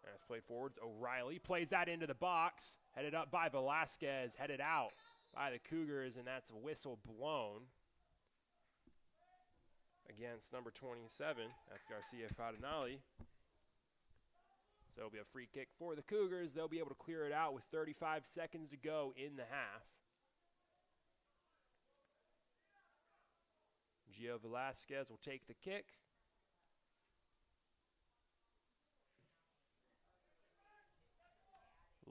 And it's played forwards. O'Reilly plays that into the box. Headed up by Velasquez. Headed out by the Cougars, and that's a whistle blown against number 27. That's Garcia Farinali. So it'll be a free kick for the Cougars. They'll be able to clear it out with 35 seconds to go in the half. Gio Velasquez will take the kick.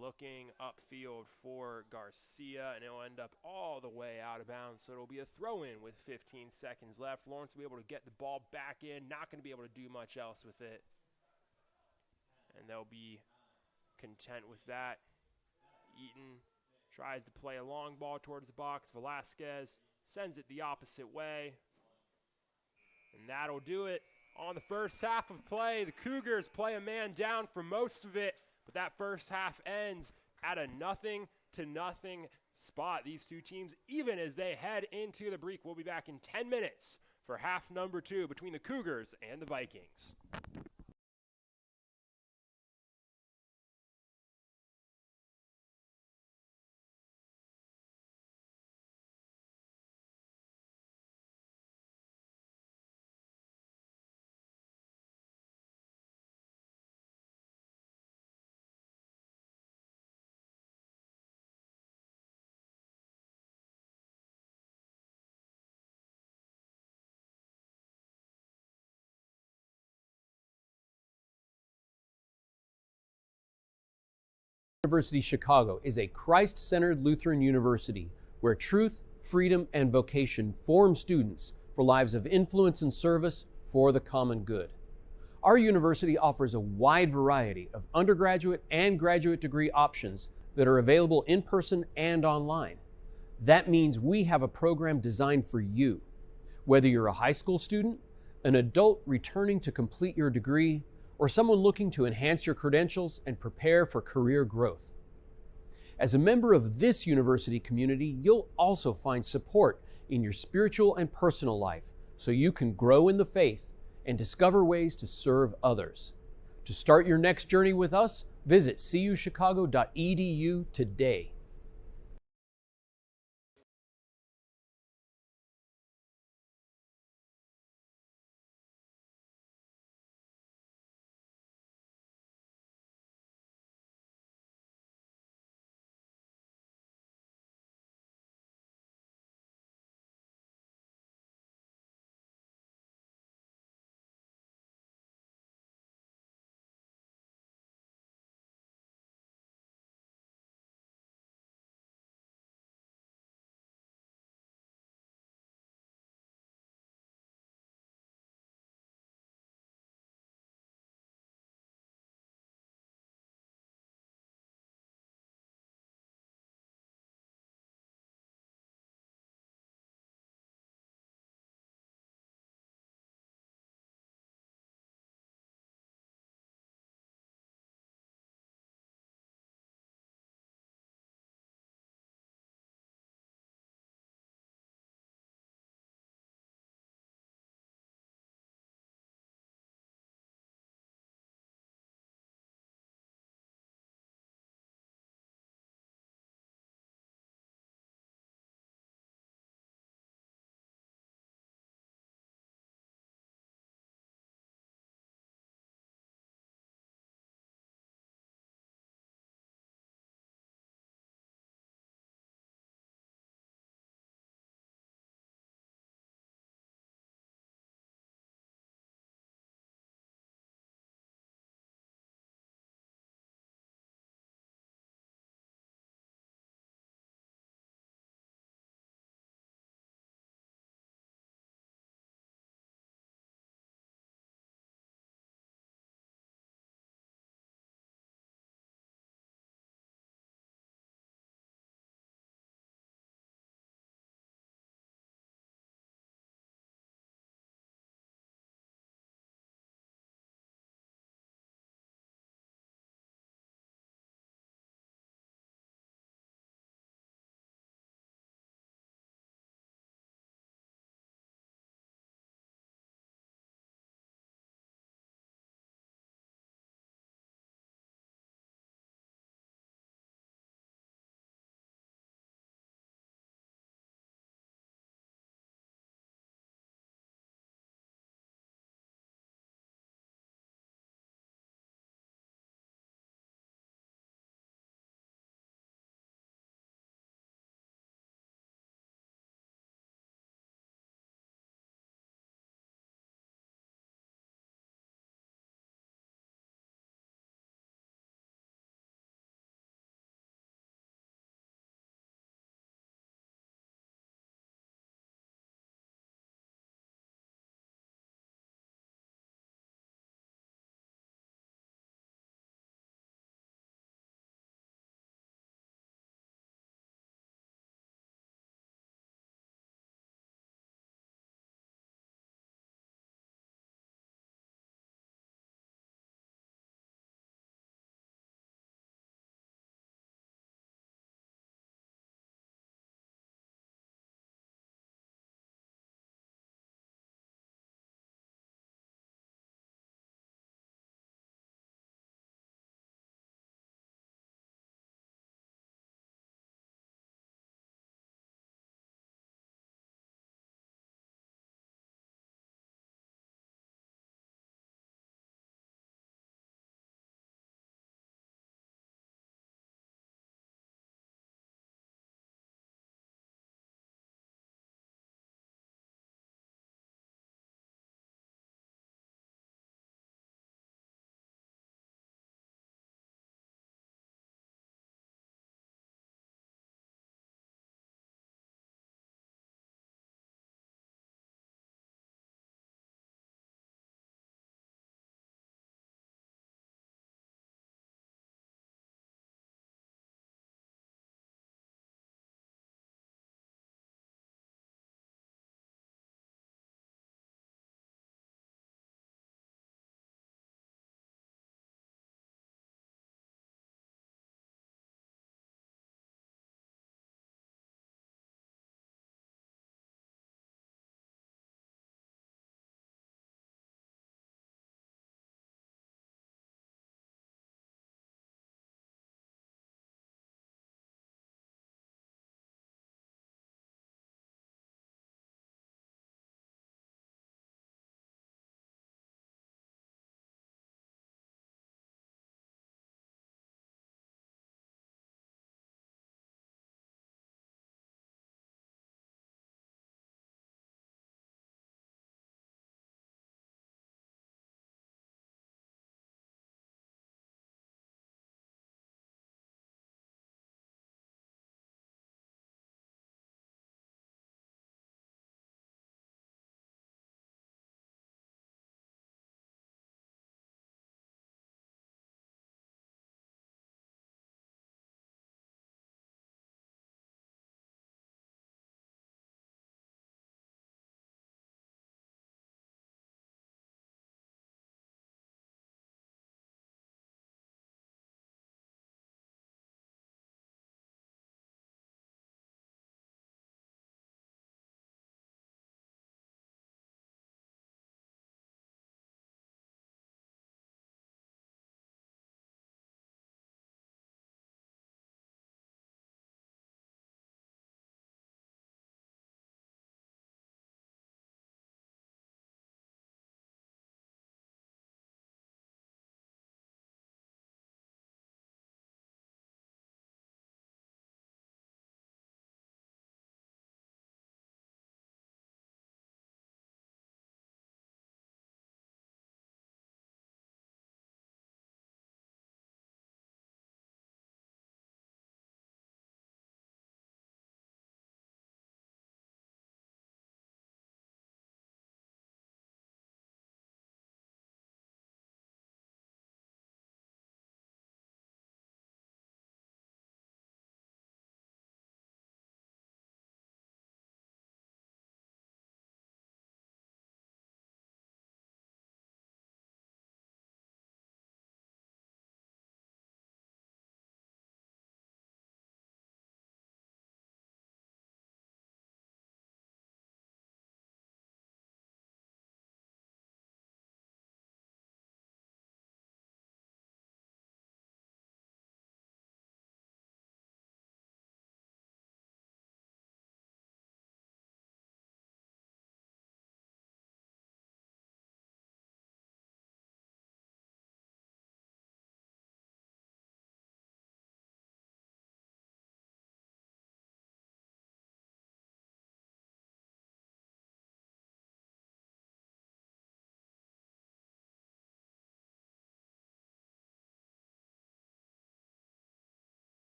looking upfield for Garcia, and it'll end up all the way out of bounds, so it'll be a throw-in with 15 seconds left. Lawrence will be able to get the ball back in, not going to be able to do much else with it, and they'll be content with that. Eaton tries to play a long ball towards the box. Velasquez sends it the opposite way, and that'll do it on the first half of play. The Cougars play a man down for most of it, but that first half ends at a 0-0 spot. These two teams, even as they head into the break, we'll be back in 10 minutes for half number 2 between the Cougars and the Vikings. University Chicago is a Christ-centered Lutheran university where truth, freedom, and vocation form students for lives of influence and service for the common good. Our university offers a wide variety of undergraduate and graduate degree options that are available in person and online. That means we have a program designed for you. Whether you're a high school student, an adult returning to complete your degree, or someone looking to enhance your credentials and prepare for career growth. As a member of this university community, you'll also find support in your spiritual and personal life so you can grow in the faith and discover ways to serve others. To start your next journey with us, visit cuchicago.edu today.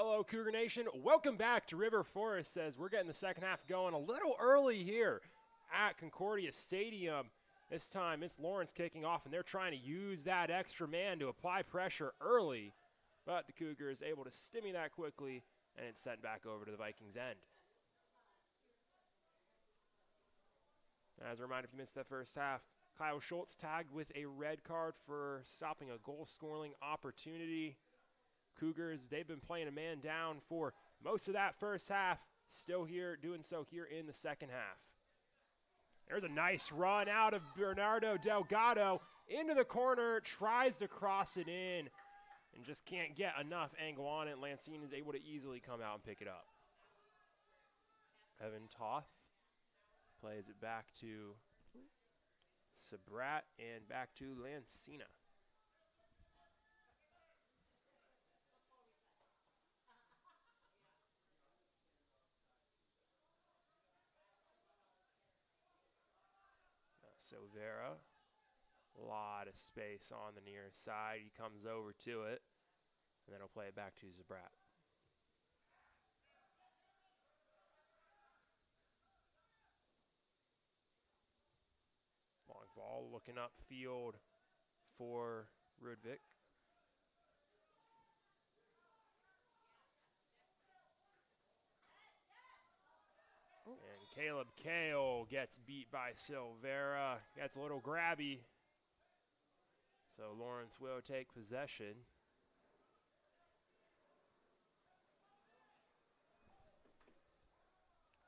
Hello, Cougar Nation. Welcome back to River Forest as we're getting the second half going a little early here at Concordia Stadium. This time it's Lawrence kicking off, and they're trying to use that extra man to apply pressure early. But the Cougars able to stimmy that quickly, and it's sent back over to the Vikings end. As a reminder, if you missed that first half, Kyle Schultz tagged with a red card for stopping a goal-scoring opportunity. Cougars, they've been playing a man down for most of that first half, still here, doing so here in the second half. There's a nice run out of Bernardo Delgado into the corner, tries to cross it in, and just can't get enough angle on it. Lancine is able to easily come out and pick it up. Evan Toth plays it back to Sabrat and back to Lancina. Silvera, a lot of space on the near side. He comes over to it, and then he'll play it back to Zabrat. Long ball looking upfield for Rudvik. And Caleb Kale gets beat by Silvera. Gets a little grabby. So Lawrence will take possession.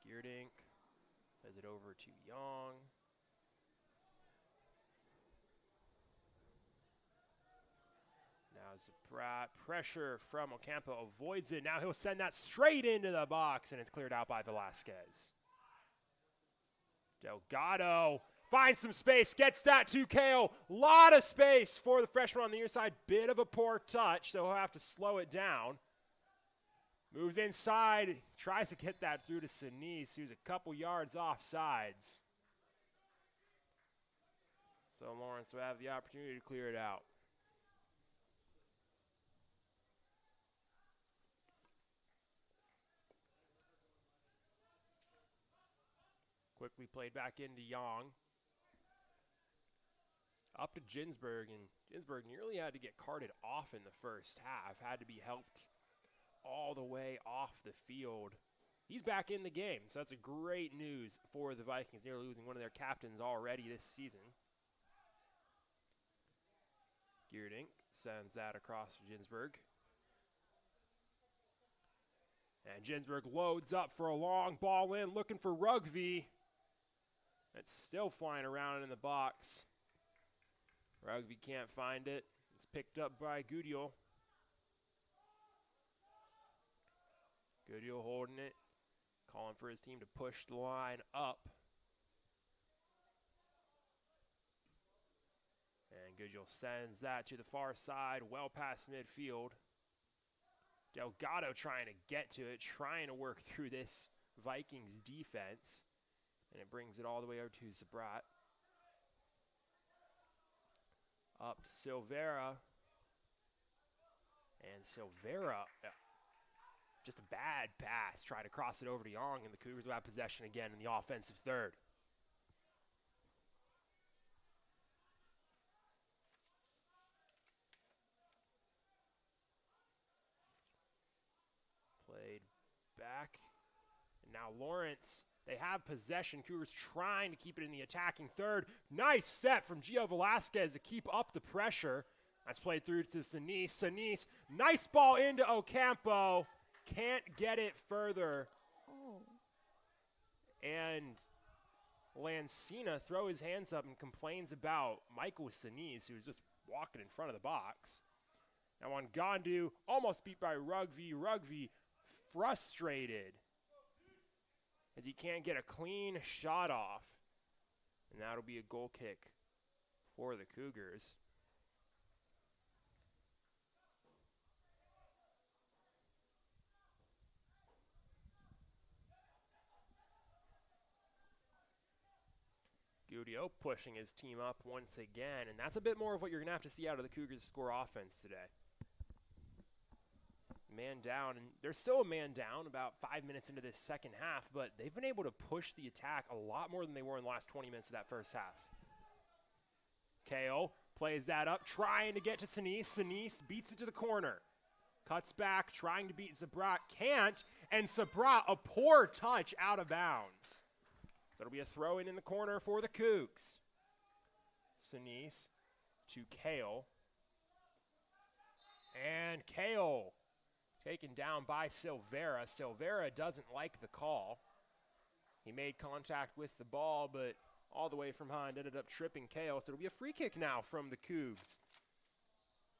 Geerdink plays it over to Young. Now Zabrat, pressure from Ocampo, avoids it. Now he'll send that straight into the box, and it's cleared out by Velasquez. Delgado finds some space, gets that to Kale. Lot of space for the freshman on the near side. Bit of a poor touch, so he'll have to slow it down. Moves inside, tries to get that through to Sinise, who's a couple yards off sides. So Lawrence will have the opportunity to clear it out. Quickly played back into Young. Up to Ginsberg, and Ginsberg nearly had to get carted off in the first half. Had to be helped all the way off the field. He's back in the game, so that's a great news for the Vikings. They're losing one of their captains already this season. Geerdink sends that across to Ginsberg. And Ginsberg loads up for a long ball in, looking for Rugby. It's still flying around in the box. Rugby can't find it. It's picked up by Goodiel. Goodiel holding it, calling for his team to push the line up. And Goodiel sends that to the far side, well past midfield. Delgado trying to get to it, trying to work through this Vikings defense. And it brings it all the way over to Zabrat. Up to Silvera. And Silvera, just a bad pass. Try to cross it over to Young, and the Cougars will have possession again in the offensive third. Played back. And now Lawrence. They have possession. Cougars trying to keep it in the attacking third. Nice set from Gio Velasquez to keep up the pressure. That's played through to Sinise. Sinise, nice ball into Ocampo. Can't get it further. Oh. And Lancina throws his hands up and complains about Michael Sinise, who's just walking in front of the box. Now on Gondu, almost beat by Rugby. Rugby frustrated as he can't get a clean shot off. And that'll be a goal kick for the Cougars. Gaudio pushing his team up once again, and that's a bit more of what you're going to have to see out of the Cougars' score offense today. Man down, and they're still a man down about 5 minutes into this second half, but they've been able to push the attack a lot more than they were in the last 20 minutes of that first half. Kale plays that up, trying to get to Sinise. Sinise beats it to the corner. Cuts back, trying to beat Zabrat, can't, and Zabrat, a poor touch out of bounds. So it'll be a throw in the corner for the Cougs. Sinise to Kale. And Kale taken down by Silvera. Silvera doesn't like the call. He made contact with the ball, but all the way from behind ended up tripping Kale. So it'll be a free kick now from the Cougs.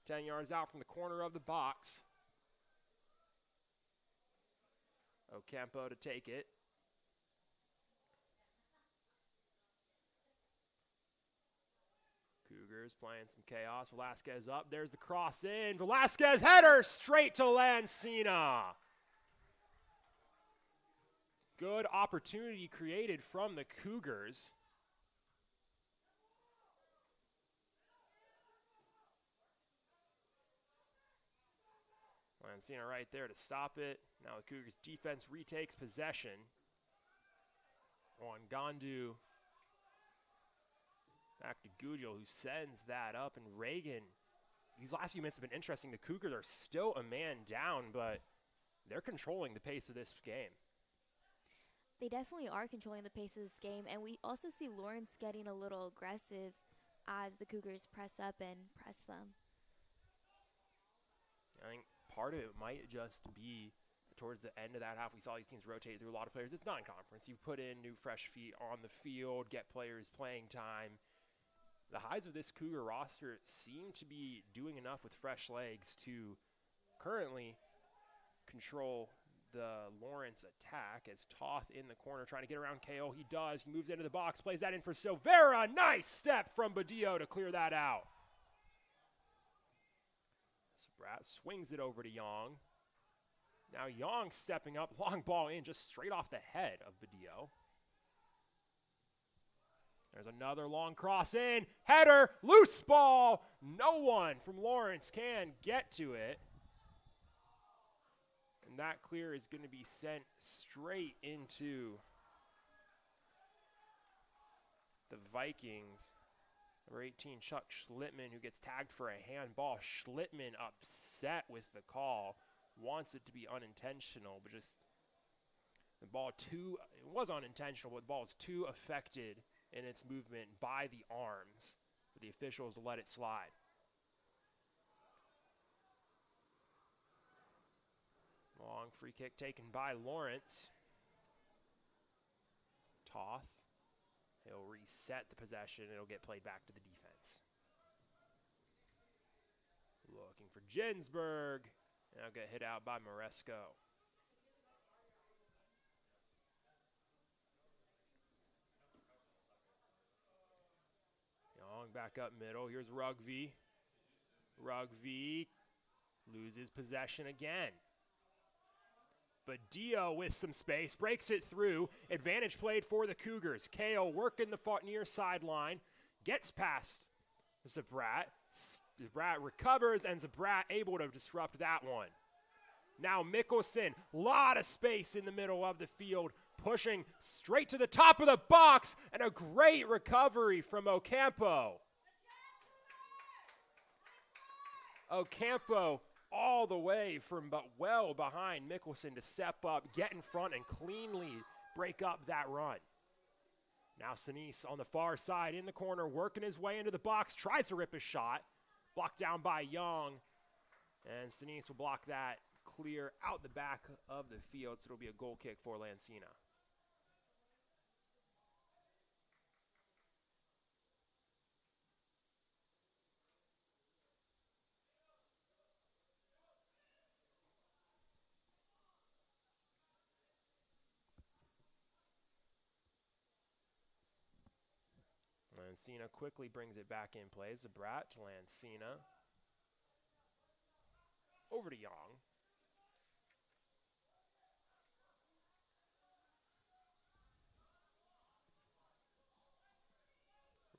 10 yards out from the corner of the box. Ocampo to take it. Cougars playing some chaos. Velasquez up. There's the cross in. Velasquez header straight to Lancina. Good opportunity created from the Cougars. Lancina right there to stop it. Now the Cougars defense retakes possession. On Gandu. Back to Gugel, who sends that up, and Reagan. These last few minutes have been interesting. The Cougars are still a man down, but they're controlling the pace of this game. They definitely are controlling the pace of this game, and we also see Lawrence getting a little aggressive as the Cougars press up and press them. I think part of it might just be towards the end of that half, we saw these teams rotate through a lot of players. It's non-conference. You put in new, fresh feet on the field, get players playing time. The highs of this Cougar roster seem to be doing enough with fresh legs to currently control the Lawrence attack as Toth in the corner trying to get around KO. He does. He moves into the box, plays that in for Silvera. Nice step from Badillo to clear that out. Sprat swings it over to Young. Now Young stepping up, long ball in just straight off the head of Badillo. There's another long cross in. Header, loose ball. No one from Lawrence can get to it. And that clear is going to be sent straight into the Vikings. Number 18, Chuck Schlittman, who gets tagged for a handball. Schlittman upset with the call. Wants it to be unintentional, but just the ball it was unintentional, but the ball was too affected in its movement by the arms for the officials to let it slide. Long free kick taken by Lawrence. Toth. He'll reset the possession. It'll get played back to the defense. Looking for Ginsberg. And I'll get hit out by Moresco. Young back up middle. Here's Rugby. Rugby loses possession again. Badillo with some space, breaks it through. Advantage played for the Cougars. Kale working the near sideline, gets past Zabrat. Zabrat recovers, and Zabrat able to disrupt that one. Now Mickelson, lot of space in the middle of the field, pushing straight to the top of the box, and a great recovery from Ocampo. Ocampo all the way from but well behind Mickelson to step up, get in front, and cleanly break up that run. Now Sinise on the far side in the corner, working his way into the box, tries to rip a shot. Blocked down by Young, and Sinise will block that clear out the back of the field, so it'll be a goal kick for Lancina. Lancina quickly brings it back in play. Zabrat to Lancina. Over to Young.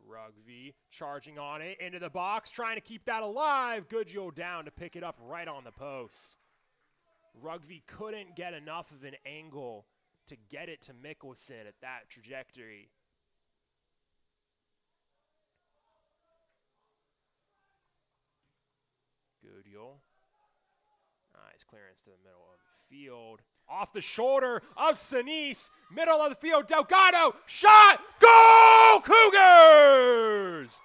Rugby charging on it into the box, trying to keep that alive. Goodgill down to pick it up right on the post. Rugby couldn't get enough of an angle to get it to Mickelson at that trajectory. Goodyear. Nice clearance to the middle of the field. Off the shoulder of Sinise. Middle of the field. Delgado. Shot. Goal! Cougars!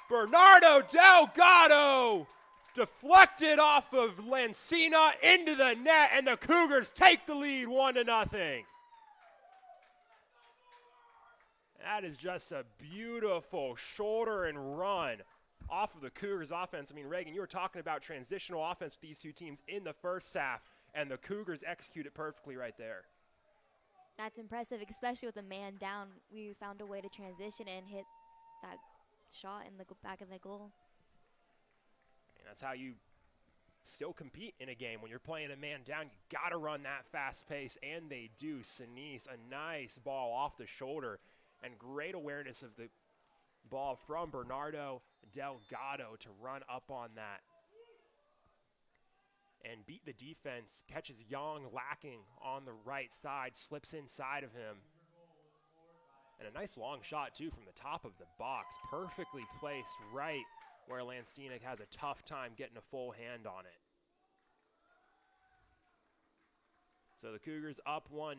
Bernardo Delgado deflected off of Lancina into the net, and the Cougars take the lead 1-0. That is just a beautiful shoulder and run off of the Cougars offense. I mean, Reagan, you were talking about transitional offense with these two teams in the first half, and the Cougars execute it perfectly right there. That's impressive, especially with a man down. We found a way to transition and hit that shot in the back of the goal. And that's how you still compete in a game. When you're playing a man down, you got to run that fast pace, and they do. Sinise, a nice ball off the shoulder, and great awareness of the ball from Bernardo Delgado to run up on that and beat the defense. Catches Young lacking on the right side, slips inside of him. And a nice long shot, too, from the top of the box. Perfectly placed right where Lancina has a tough time getting a full hand on it. So the Cougars up 1-0.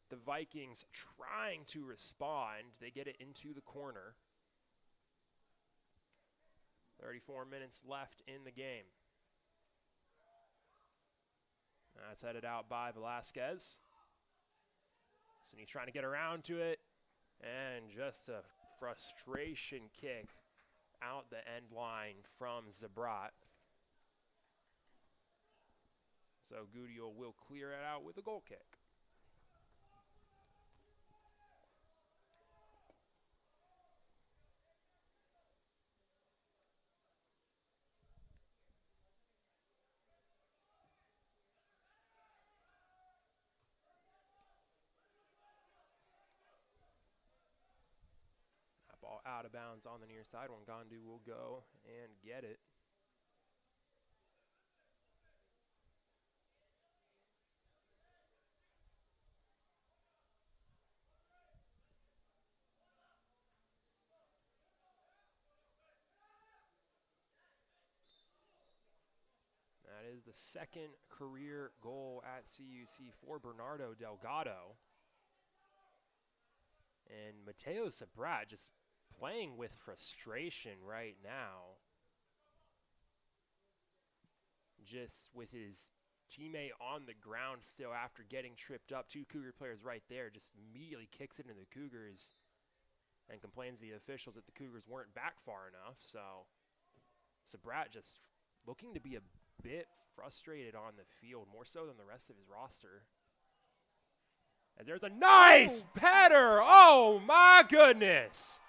The Vikings trying to respond. They get it into the corner. 34 minutes left in the game. That's headed out by Velasquez. So he's trying to get around to it. And just a frustration kick out the end line from Zabrat. So Goodyear will clear it out with a goal kick. Ball out of bounds on the near side. Wangandu will go and get it. That is the second career goal at CUC for Bernardo Delgado. And Mateo Zabrat just playing with frustration right now. Just with his teammate on the ground still after getting tripped up. Two Cougar players right there, just immediately kicks it into the Cougars and complains to the officials that the Cougars weren't back far enough. So Zabrat just looking to be a bit frustrated on the field, more so than the rest of his roster. And there's a nice header. Oh, my goodness.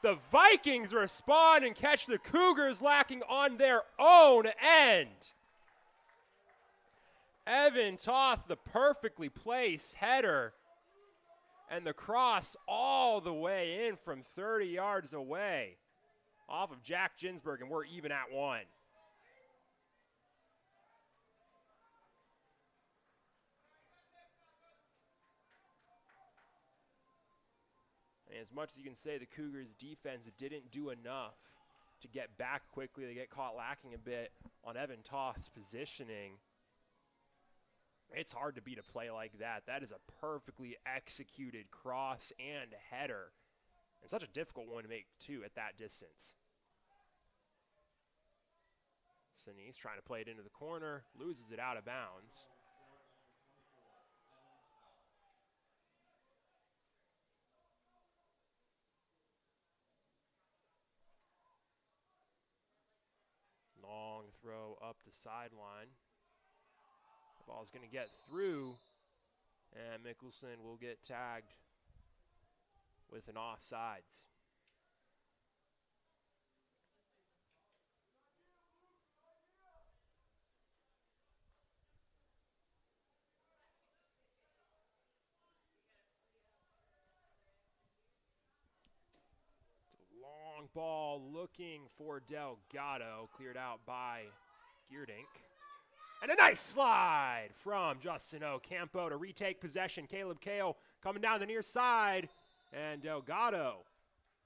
The Vikings respond and catch the Cougars lacking on their own end. Evan Toth, the perfectly placed header. And the cross all the way in from 30 yards away off of Jack Ginsberg, and we're even at one. As much as you can say the Cougars' defense didn't do enough to get back quickly, they get caught lacking a bit on Evan Toth's positioning. It's hard to beat a play like that. That is a perfectly executed cross and header. And such a difficult one to make, too, at that distance. Sinise trying to play it into the corner, loses it out of bounds. Long throw up the sideline. The ball's going to get through, and Mickelson will get tagged with an offsides. Long ball looking for Delgado, cleared out by Geerdink. And a nice slide from Justin Ocampo to retake possession. Caleb Kale coming down the near side. And Delgado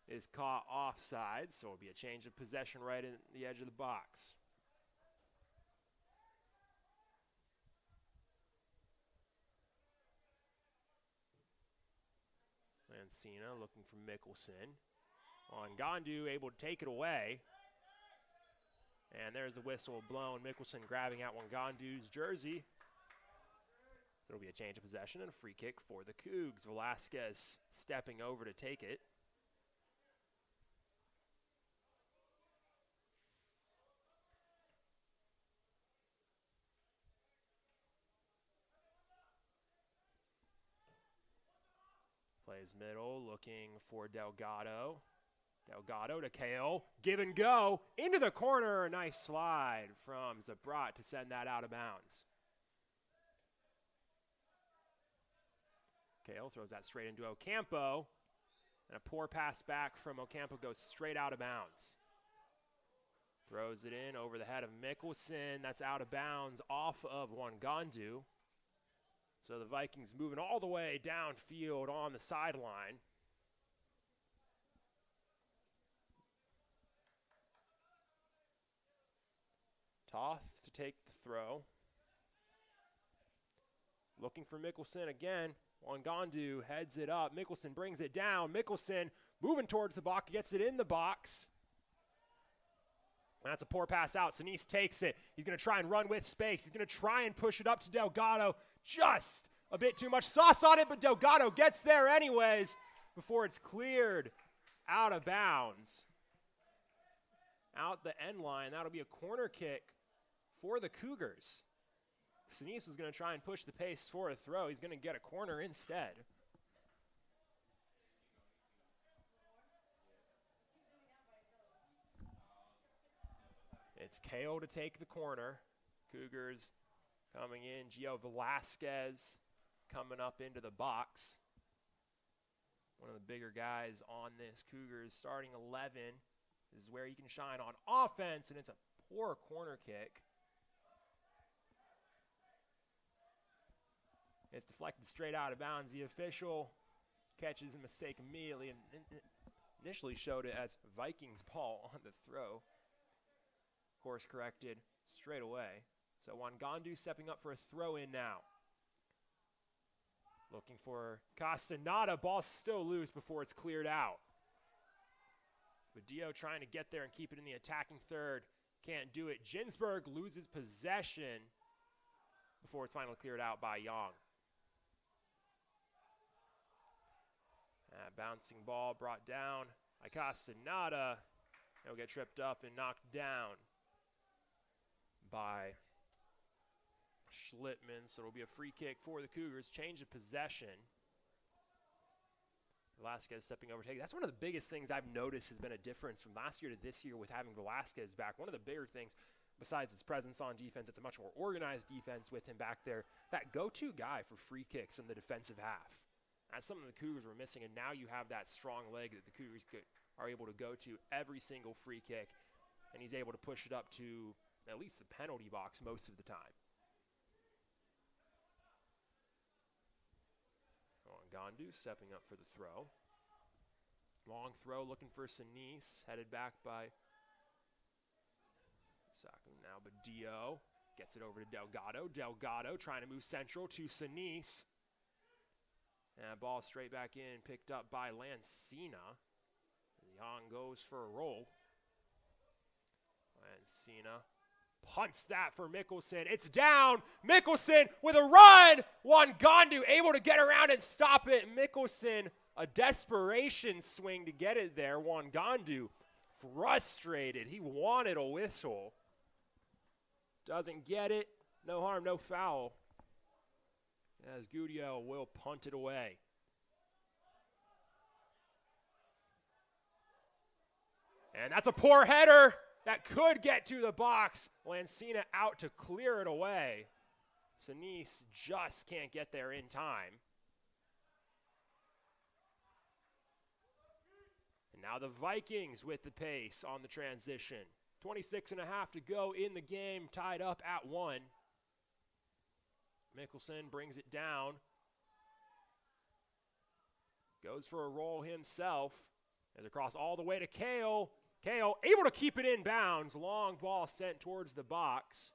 is caught offside, so it'll be a change of possession right in the edge of the box. Lancina looking for Mickelson. Wangandu able to take it away. And there's the whistle blown. Mickelson grabbing out Wangandu's jersey. It'll be a change of possession and a free kick for the Cougs. Velasquez stepping over to take it. Plays middle, looking for Delgado. Delgado to Kale. Give and go. Into the corner. A nice slide from Zabrat to send that out of bounds. Kale throws that straight into Ocampo. And a poor pass back from Ocampo goes straight out of bounds. Throws it in over the head of Mickelson. That's out of bounds off of Wangandu. So the Vikings moving all the way downfield on the sideline. Toth to take the throw. Looking for Mickelson again. Wangandu heads it up. Mickelson brings it down. Mickelson moving towards the box, gets it in the box. That's a poor pass out. Sinise takes it. He's going to try and run with space. He's going to try and push it up to Delgado. Just a bit too much sauce on it, but Delgado gets there anyways before it's cleared out of bounds. Out the end line. That'll be a corner kick for the Cougars. Sinise was going to try and push the pace for a throw. He's going to get a corner instead. It's KO to take the corner. Cougars coming in. Gio Velasquez coming up into the box. One of the bigger guys on this Cougars starting 11. This is where he can shine on offense, and it's a poor corner kick. It's deflected straight out of bounds. The official catches a mistake immediately and initially showed it as Vikings ball on the throw. Course corrected straight away. So Wangandu stepping up for a throw in now. Looking for Castaneda. Ball still loose before it's cleared out. Badillo trying to get there and keep it in the attacking third. Can't do it. Ginsberg loses possession before it's finally cleared out by Young. Bouncing ball brought down by Castaneda. He'll get tripped up and knocked down by Schlittman. So it'll be a free kick for the Cougars. Change of possession. Velasquez stepping over, taking. That's one of the biggest things I've noticed has been a difference from last year to this year with having Velasquez back. One of the bigger things, besides his presence on defense, it's a much more organized defense with him back there. That go-to guy for free kicks in the defensive half. That's something the Cougars were missing, and now you have that strong leg that the Cougars are able to go to every single free kick, and he's able to push it up to at least the penalty box most of the time. Wangandu stepping up for the throw. Long throw looking for Sinise, headed back by Saku. Now Badillo gets it over to Delgado. Delgado trying to move central to Sinise. And ball straight back in, picked up by Lancina. Young goes for a roll. Lancina punts that for Mickelson. It's down. Mickelson with a run. Wangandu able to get around and stop it. Mickelson, a desperation swing to get it there. Wangandu frustrated. He wanted a whistle. Doesn't get it. No harm, no foul. As Gudioh will punt it away. And that's a poor header that could get to the box. Lancina out to clear it away. Sinise just can't get there in time. And now the Vikings with the pace on the transition. 26 and a half to go in the game, tied up at 1. Mickelson brings it down. Goes for a roll himself. And across all the way to Kale. Kale able to keep it in bounds. Long ball sent towards the box.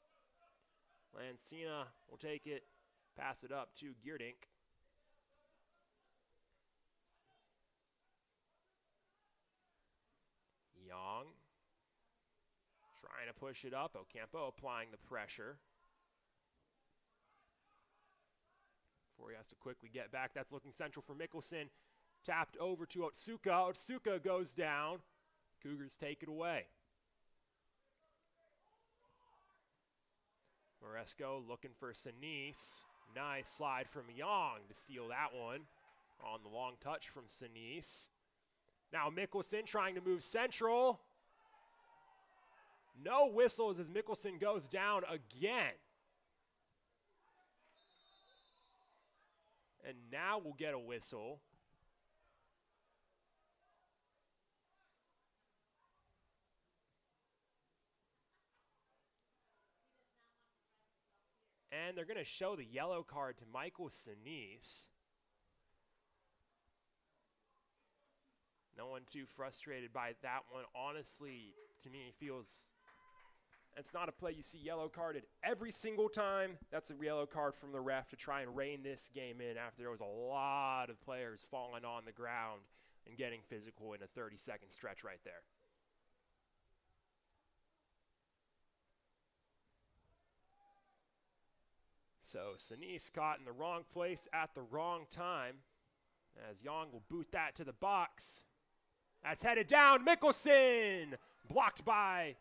Lancina will take it, pass it up to Geerdink. Young trying to push it up. Ocampo applying the pressure. Before he has to quickly get back. That's looking central for Mickelson. Tapped over to Otsuka. Otsuka goes down. Cougars take it away. Moresco looking for Sinise. Nice slide from Young to seal that one. On the long touch from Sinise. Now Mickelson trying to move central. No whistles as Mickelson goes down again. And now we'll get a whistle. And they're going to show the yellow card to Michael Sinise. No one too frustrated by that one. Honestly, to me, feels it's not a play you see yellow carded every single time. That's a yellow card from the ref to try and rein this game in after there was a lot of players falling on the ground and getting physical in a 30-second stretch right there. So Sinise caught in the wrong place at the wrong time as Young will boot that to the box. That's headed down. Mickelson blocked by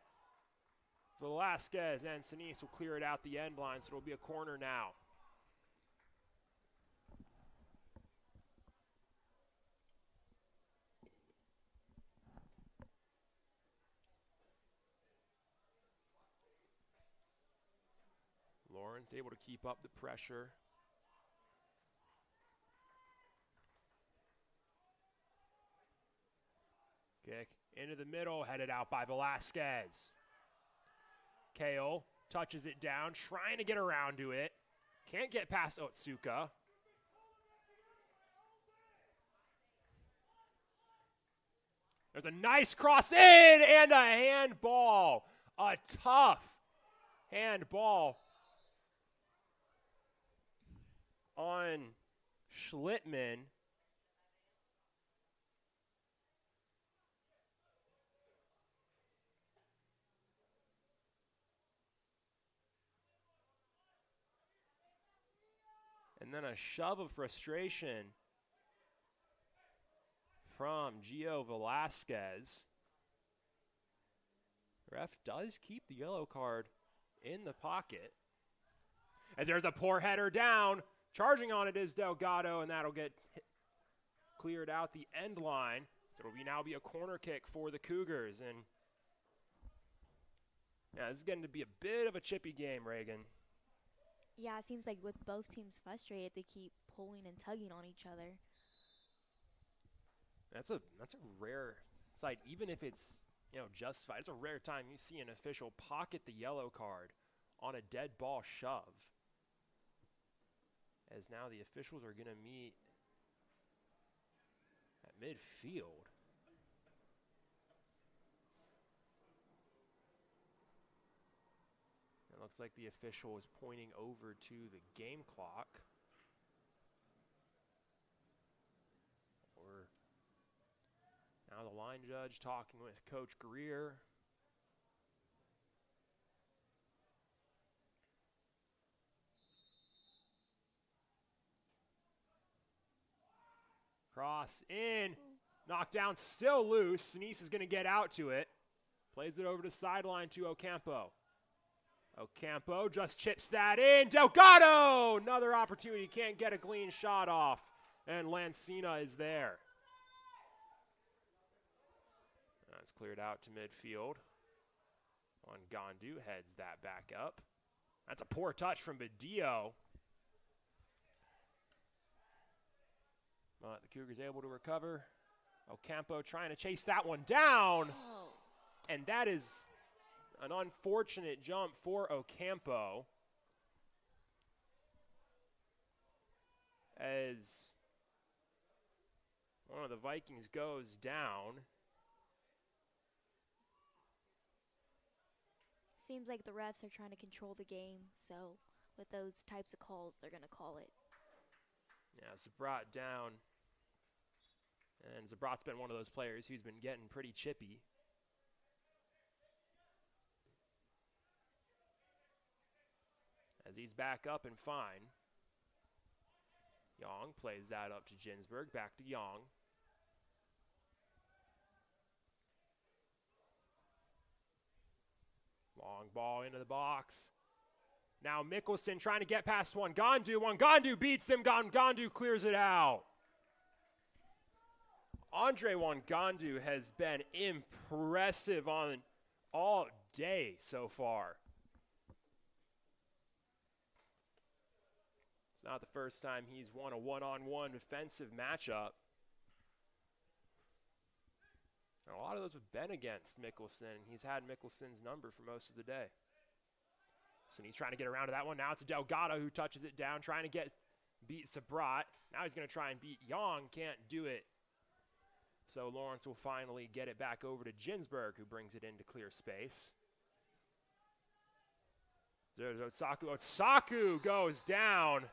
Velasquez, and Sinise will clear it out the end line, so it'll be a corner now. Lawrence able to keep up the pressure. Kick into the middle, headed out by Velasquez. Kale touches it down, trying to get around to it. Can't get past Otsuka. There's a nice cross in and a handball. A tough handball on Schlittman. And then a shove of frustration from Gio Velasquez. The ref does keep the yellow card in the pocket. As there's a poor header down. Charging on it is Delgado, and that'll get cleared out the end line. So it'll now be a corner kick for the Cougars. And yeah, this is getting to be a bit of a chippy game, Reagan. Yeah, it seems like with both teams frustrated, they keep pulling and tugging on each other. That's a rare sight, even if it's justified. It's a rare time you see an official pocket the yellow card on a dead ball shove. As now the officials are going to meet at midfield. It looks like the official is pointing over to the game clock. Or now the line judge talking with Coach Greer. Cross in, knocked down, still loose. Sinise is going to get out to it. Plays it over to sideline to Ocampo. Ocampo just chips that in. Delgado! Another opportunity. Can't get a clean shot off. And Lancina is there. That's cleared out to midfield. Gandu heads that back up. That's a poor touch from Badillo. But the Cougars able to recover. Ocampo trying to chase that one down. Oh. And that is an unfortunate jump for Ocampo. as one of the Vikings goes down. Seems like the refs are trying to control the game, so with those types of calls, they're going to call it. Yeah, Zabrat down. And Zabrat's been one of those players who's been getting pretty chippy. As he's back up and fine. Young plays that up to Ginsberg, back to Young. Long ball into the box. Now Mickelson trying to get past Wangandu. Wangandu beats him. Wangandu clears it out. Andre Wangandu has been impressive on all day so far. It's not the first time he's won a one-on-one defensive matchup. And a lot of those have been against Mickelson. He's had Mickelson's number for most of the day. So he's trying to get around to that one. Now it's Delgado who touches it down, trying to beat Zabrat. Now he's going to try and beat Young. Can't do it. So Lawrence will finally get it back over to Ginsberg, who brings it into clear space. There's Otsaku. Otsaku goes down.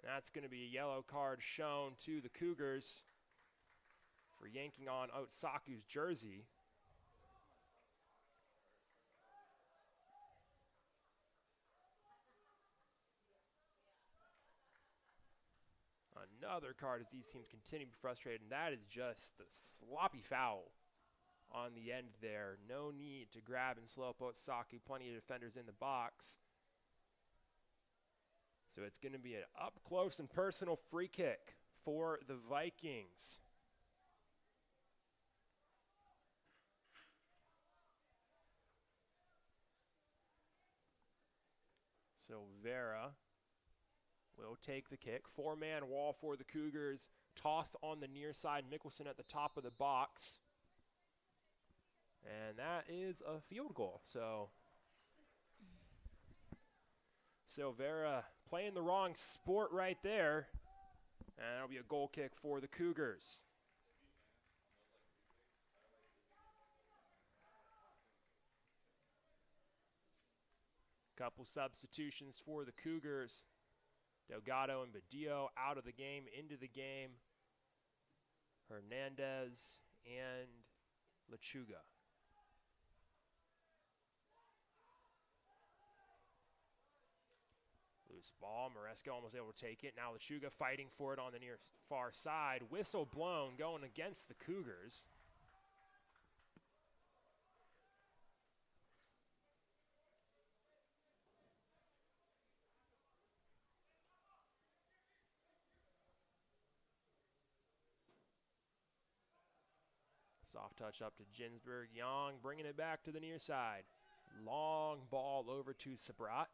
That's going to be a yellow card shown to the Cougars for yanking on Otsaku's jersey. Another card as these teams continue to be frustrated, and that is just the sloppy foul on the end there. No need to grab and slow up Otsaku. Plenty of defenders in the box. So it's going to be an up-close and personal free kick for the Vikings. So Vera will take the kick. Four-man wall for the Cougars. Toth on the near side. Mickelson at the top of the box. And that is a field goal. So Vera playing the wrong sport right there. And that'll be a goal kick for the Cougars. Couple substitutions for the Cougars. Delgado and Badillo out of the game, into the game. Hernandez and Lechuga. Loose ball. Maresco almost able to take it. Now Lechuga fighting for it on the near far side. Whistle blown going against the Cougars. Soft touch up to Ginsberg. Young bringing it back to the near side. Long ball over to Zabrat.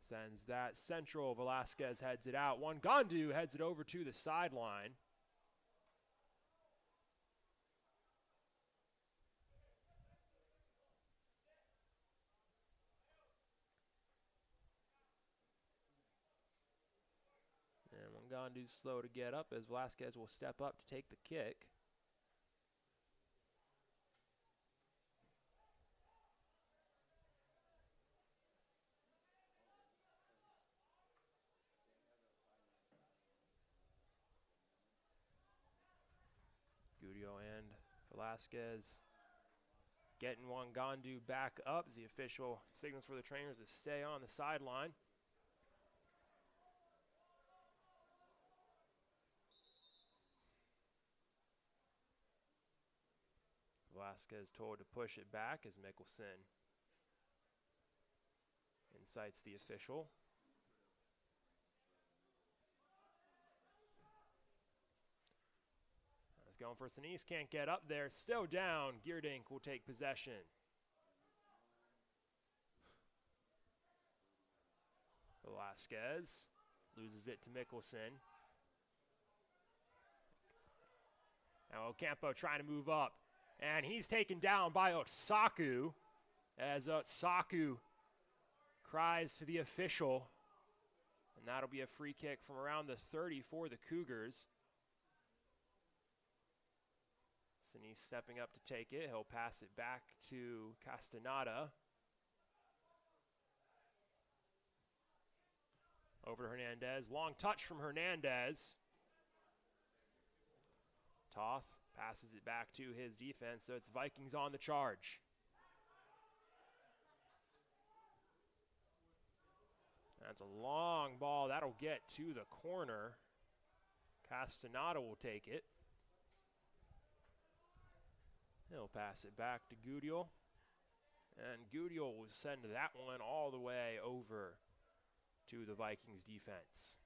Sends that central. Velasquez heads it out. Wangandu heads it over to the sideline. Wangandu's slow to get up as Velasquez will step up to take the kick. Guddio and Velasquez getting Wangandu back up as the official signals for the trainers to stay on the sideline. Velasquez told to push it back as Mickelson incites the official. That's going for Sinise, can't get up there, still down. Geerdink will take possession. Velasquez loses it to Mickelson. Now Ocampo trying to move up. And he's taken down by Otsaku as Otsaku cries to the official. And that'll be a free kick from around the 30 for the Cougars. Sinise stepping up to take it. He'll pass it back to Castaneda. Over to Hernandez. Long touch from Hernandez. Toth passes it back to his defense, so it's Vikings on the charge. That's a long ball. That'll get to the corner. Castaneda will take it. He'll pass it back to Gudiel. And Gudiel will send that one all the way over to the Vikings defense.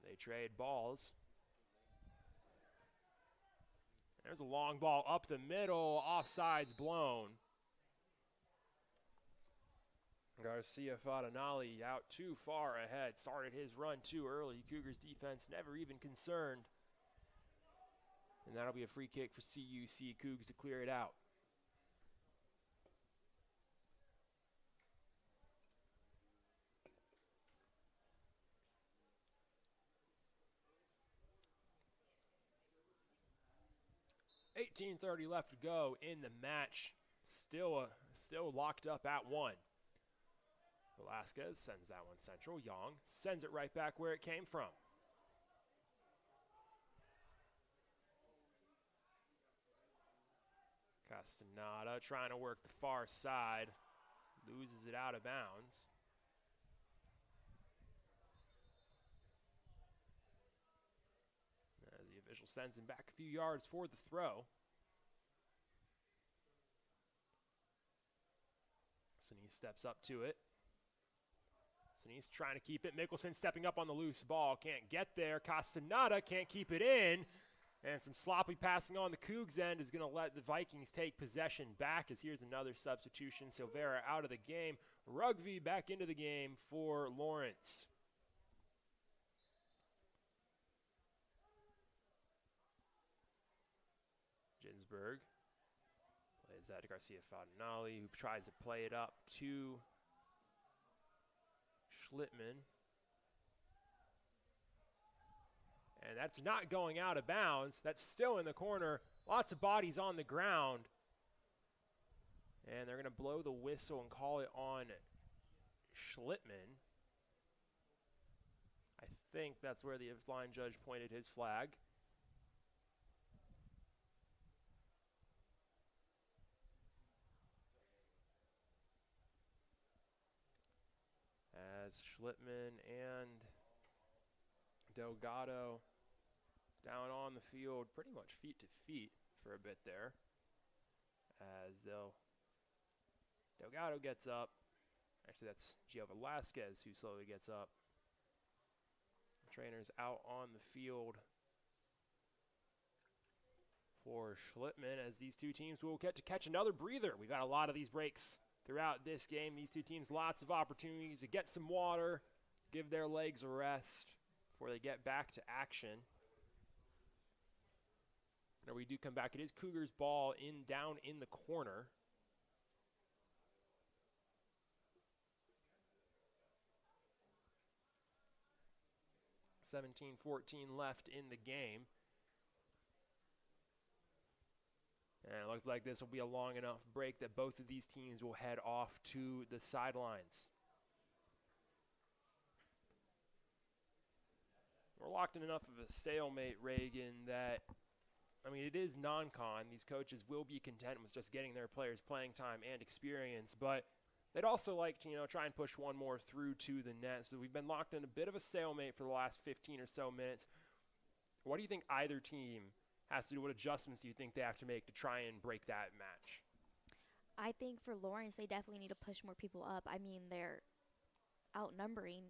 They trade balls. There's a long ball up the middle, offsides blown. Garcia Fadanali out too far ahead, started his run too early. Cougars defense never even concerned. And that'll be a free kick for CUC Cougs to clear it out. .18:30 left to go in the match. Still locked up at 1. Velasquez sends that one central. Young sends it right back where it came from. Castaneda trying to work the far side. Loses it out of bounds. As the official sends him back a few yards for the throw. Sinise steps up to it. Sinise trying to keep it. Mickelson stepping up on the loose ball. Can't get there. Castaneda can't keep it in. And some sloppy passing on the Cougs end is going to let the Vikings take possession back, as here's another substitution. Silvera out of the game. Rugby back into the game for Lawrence. Ginsberg plays that to Garcia Fadanali, who tries to play it up to Schlittman. And that's not going out of bounds. That's still in the corner. Lots of bodies on the ground. And they're going to blow the whistle and call it on Schlittman. I think that's where the line judge pointed his flag. As Schlittman and Delgado down on the field, pretty much feet to feet for a bit there. As Delgado gets up. Actually, that's Gio Velasquez who slowly gets up. The trainer's out on the field for Schlittman, as these two teams will get to catch another breather. We've had a lot of these breaks throughout this game. These two teams, lots of opportunities to get some water, give their legs a rest before they get back to action. Now we do come back. It is Cougars ball down in the corner. .17-14 left in the game. And it looks like this will be a long enough break that both of these teams will head off to the sidelines. We're locked in enough of a stalemate, Reagan, that, I mean, it is non-con. These coaches will be content with just getting their players playing time and experience, but they'd also like to, try and push one more through to the net. So we've been locked in a bit of a stalemate for the last 15 or so minutes. What do you think either team has to do? What adjustments do you think they have to make to try and break that match? I think for Lawrence, they definitely need to push more people up. I mean, they're outnumbering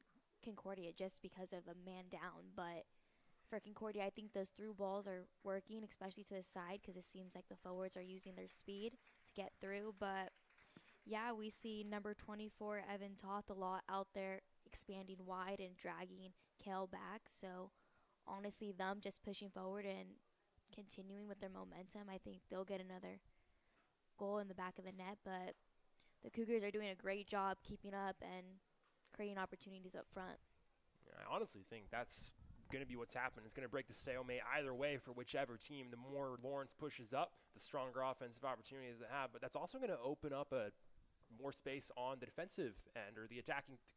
Concordia just because of a man down. But for Concordia, I think those through balls are working, especially to the side, because it seems like the forwards are using their speed to get through. But, yeah, we see number 24, Evan Toth, a lot out there expanding wide and dragging Kale back. So, honestly, them just pushing forward and continuing with their momentum, I think they'll get another goal in the back of the net. But the Cougars are doing a great job keeping up and creating opportunities up front. I honestly think that's going to be what's happening. It's going to break the stalemate either way for whichever team. The more Lawrence pushes up, the stronger offensive opportunities they have. But that's also going to open up more space on the defensive end, or the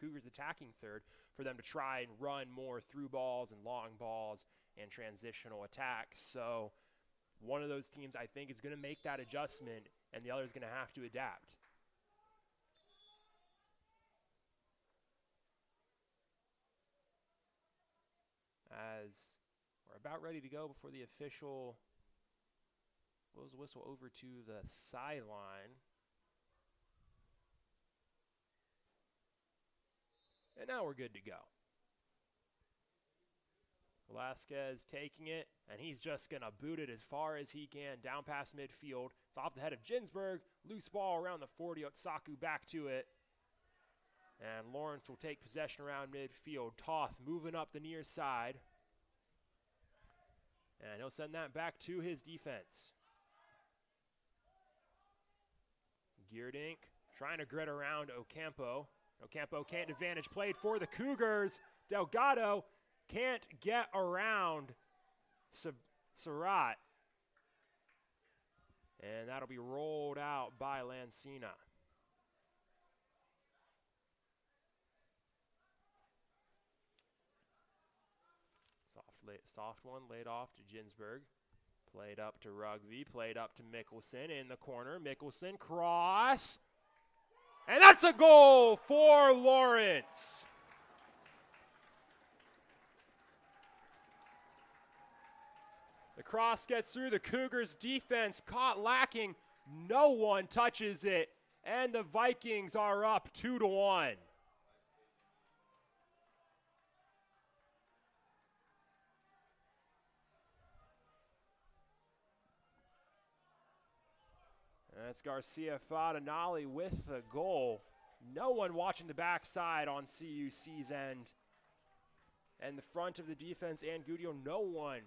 Cougars attacking third, for them to try and run more through balls and long balls and transitional attacks. So one of those teams, I think, is going to make that adjustment, and the other is going to have to adapt. As we're about ready to go before the official blows the whistle over to the sideline. And now we're good to go. Velasquez taking it, and he's just going to boot it as far as he can down past midfield. It's off the head of Ginsburg. Loose ball around the 40. Otsaku back to it. And Lawrence will take possession around midfield. Toth moving up the near side. And he'll send that back to his defense. Geerdink trying to grit around Ocampo. Ocampo can't advantage. Played for the Cougars. Delgado can't get around Surratt. And that'll be rolled out by Lancina. Soft one laid off to Ginsburg. Played up to Rugby. Played up to Mickelson in the corner. Mickelson cross. And that's a goal for Lawrence. The cross gets through the Cougars' defense. Caught lacking. No one touches it. And the Vikings are up 2-1. That's Garcia Fadanali with the goal. No one watching the backside on CUC's end. And the front of the defense and Guddio, no one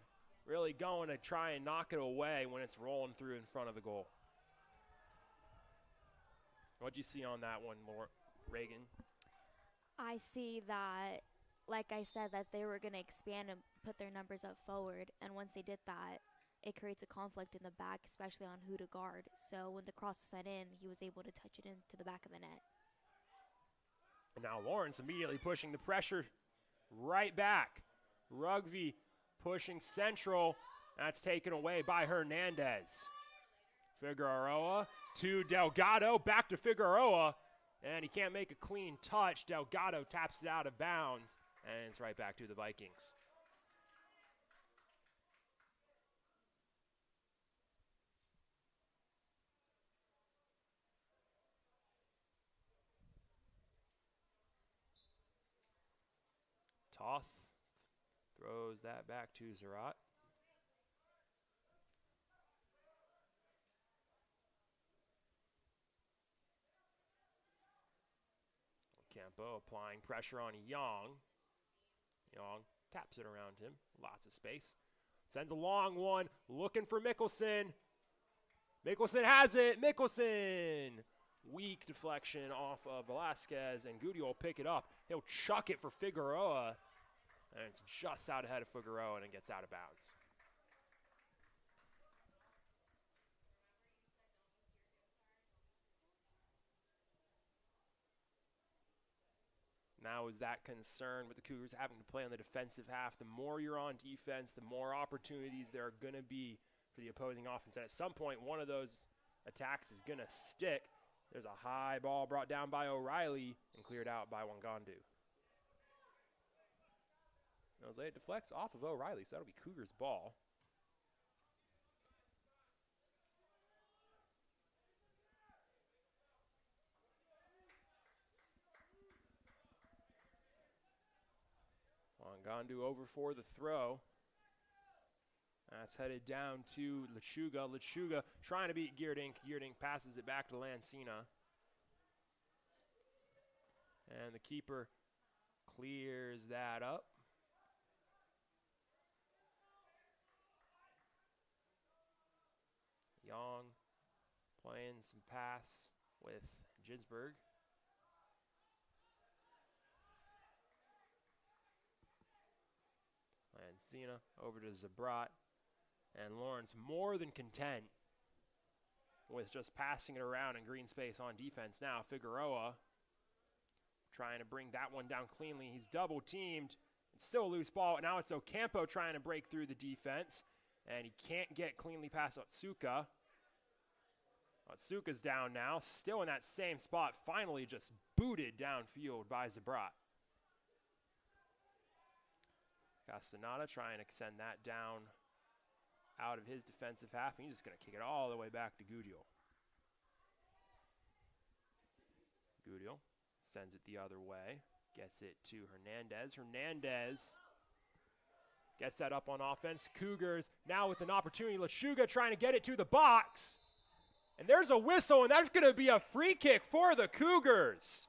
really going to try and knock it away when it's rolling through in front of the goal. What'd you see on that one, Reagan? I see that, like I said, that they were going to expand and put their numbers up forward. And once they did that, it creates a conflict in the back, especially on who to guard. So when the cross was sent in, he was able to touch it into the back of the net. And now Lawrence immediately pushing the pressure right back. Rugby pushing central. That's taken away by Hernandez. Figueroa to Delgado. Back to Figueroa. And he can't make a clean touch. Delgado taps it out of bounds. And it's right back to the Vikings. Toth throws that back to Surratt. Campo applying pressure on Young. Young taps it around him. Lots of space. Sends a long one. Looking for Mickelson. Mickelson has it. Mickelson. Weak deflection off of Velasquez, and Guddio will pick it up. He'll chuck it for Figueroa, and it's just out ahead of Figueroa, and it gets out of bounds. Now is that concern with the Cougars having to play on the defensive half. The more you're on defense, the more opportunities there are going to be for the opposing offense. And at some point, one of those attacks is going to stick. There's a high ball brought down by O'Reilly and cleared out by Wangandu. It deflects off of O'Reilly, so that'll be Cougars' ball. Wangandu over for the throw. That's headed down to Lechuga. Lechuga trying to beat Geerdink. Geerdink passes it back to Lancina. And the keeper clears that up. Playing some pass with Ginsburg. Lancina over to Zabrat. And Lawrence more than content with just passing it around in green space on defense now. Figueroa trying to bring that one down cleanly. He's double teamed. It's still a loose ball. Now it's Ocampo trying to break through the defense. And he can't get cleanly past Otsuka. Otsuka's down now. Still in that same spot. Finally just booted downfield by Zabrat. Castaneda trying to send that down out of his defensive half. And he's just going to kick it all the way back to Gudiel. Gudiel sends it the other way. Gets it to Hernandez. Hernandez gets that up on offense. Cougars now with an opportunity. Lashuga trying to get it to the box. And there's a whistle, and that's going to be a free kick for the Cougars.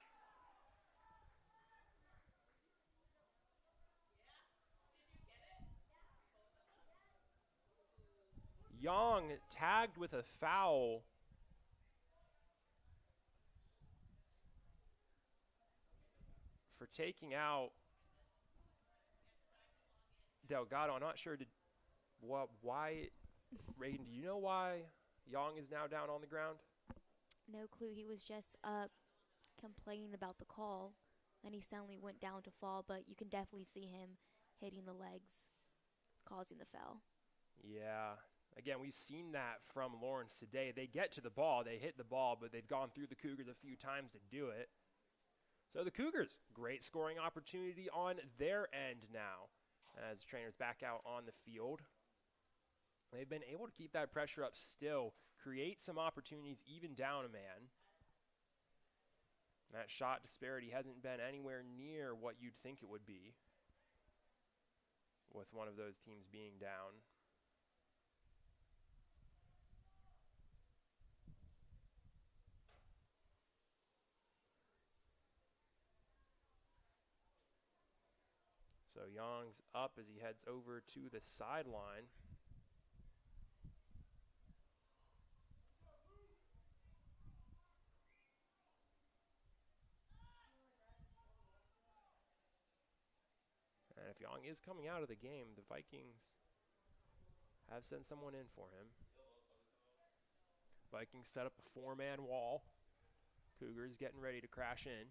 Young tagged with a foul. For taking out Delgado. I'm not sure why. Raiden, do you know why Young is now down on the ground? No clue. He was just up complaining about the call, and he suddenly went down to fall, but you can definitely see him hitting the legs, causing the foul. Yeah. Again, we've seen that from Lawrence today. They get to the ball, they hit the ball, but they've gone through the Cougars a few times to do it. So the Cougars, great scoring opportunity on their end now as trainers back out on the field. They've been able to keep that pressure up still, create some opportunities even down a man. That shot disparity hasn't been anywhere near what you'd think it would be with one of those teams being down. So Young's up as he heads over to the sideline. And if Young is coming out of the game, the Vikings have sent someone in for him. Vikings set up a 4-man wall. Cougars getting ready to crash in.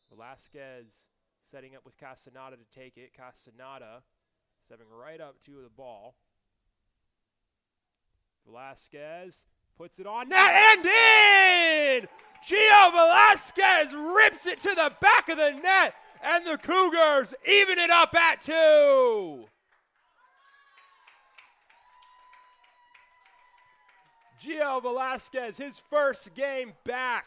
Velasquez setting up with Castaneda to take it. Castaneda stepping right up to the ball. Velasquez puts it on net and in! Gio Velasquez rips it to the back of the net, and the Cougars even it up at 2. Gio Velasquez, his first game back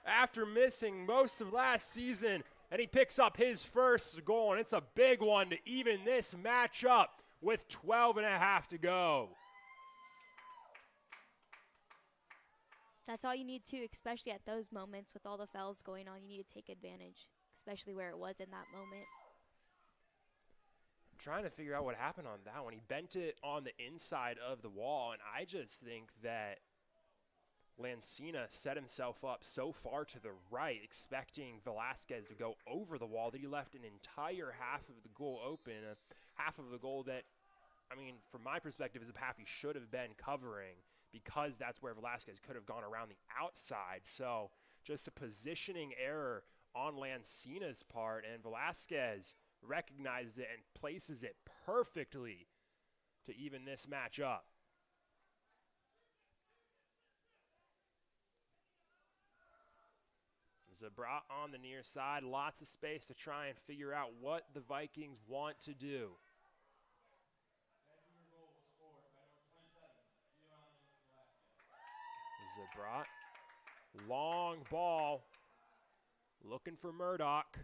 after missing most of last season, and he picks up his first goal, and it's a big one to even this matchup with 12.5 to go. That's all you need to, especially at those moments with all the fouls going on. You need to take advantage, especially where it was in that moment. I'm trying to figure out what happened on that one. He bent it on the inside of the wall, and I just think that Lancina set himself up so far to the right, expecting Velasquez to go over the wall, that he left an entire half of the goal open, half of the goal that, I mean, from my perspective, is a half he should have been covering, because that's where Velasquez could have gone around the outside. So just a positioning error on Lancina's part, and Velasquez recognizes it and places it perfectly to even this match up. Zabrat on the near side, lots of space to try and figure out what the Vikings want to do. Zabrat, long ball, looking for Murdoch.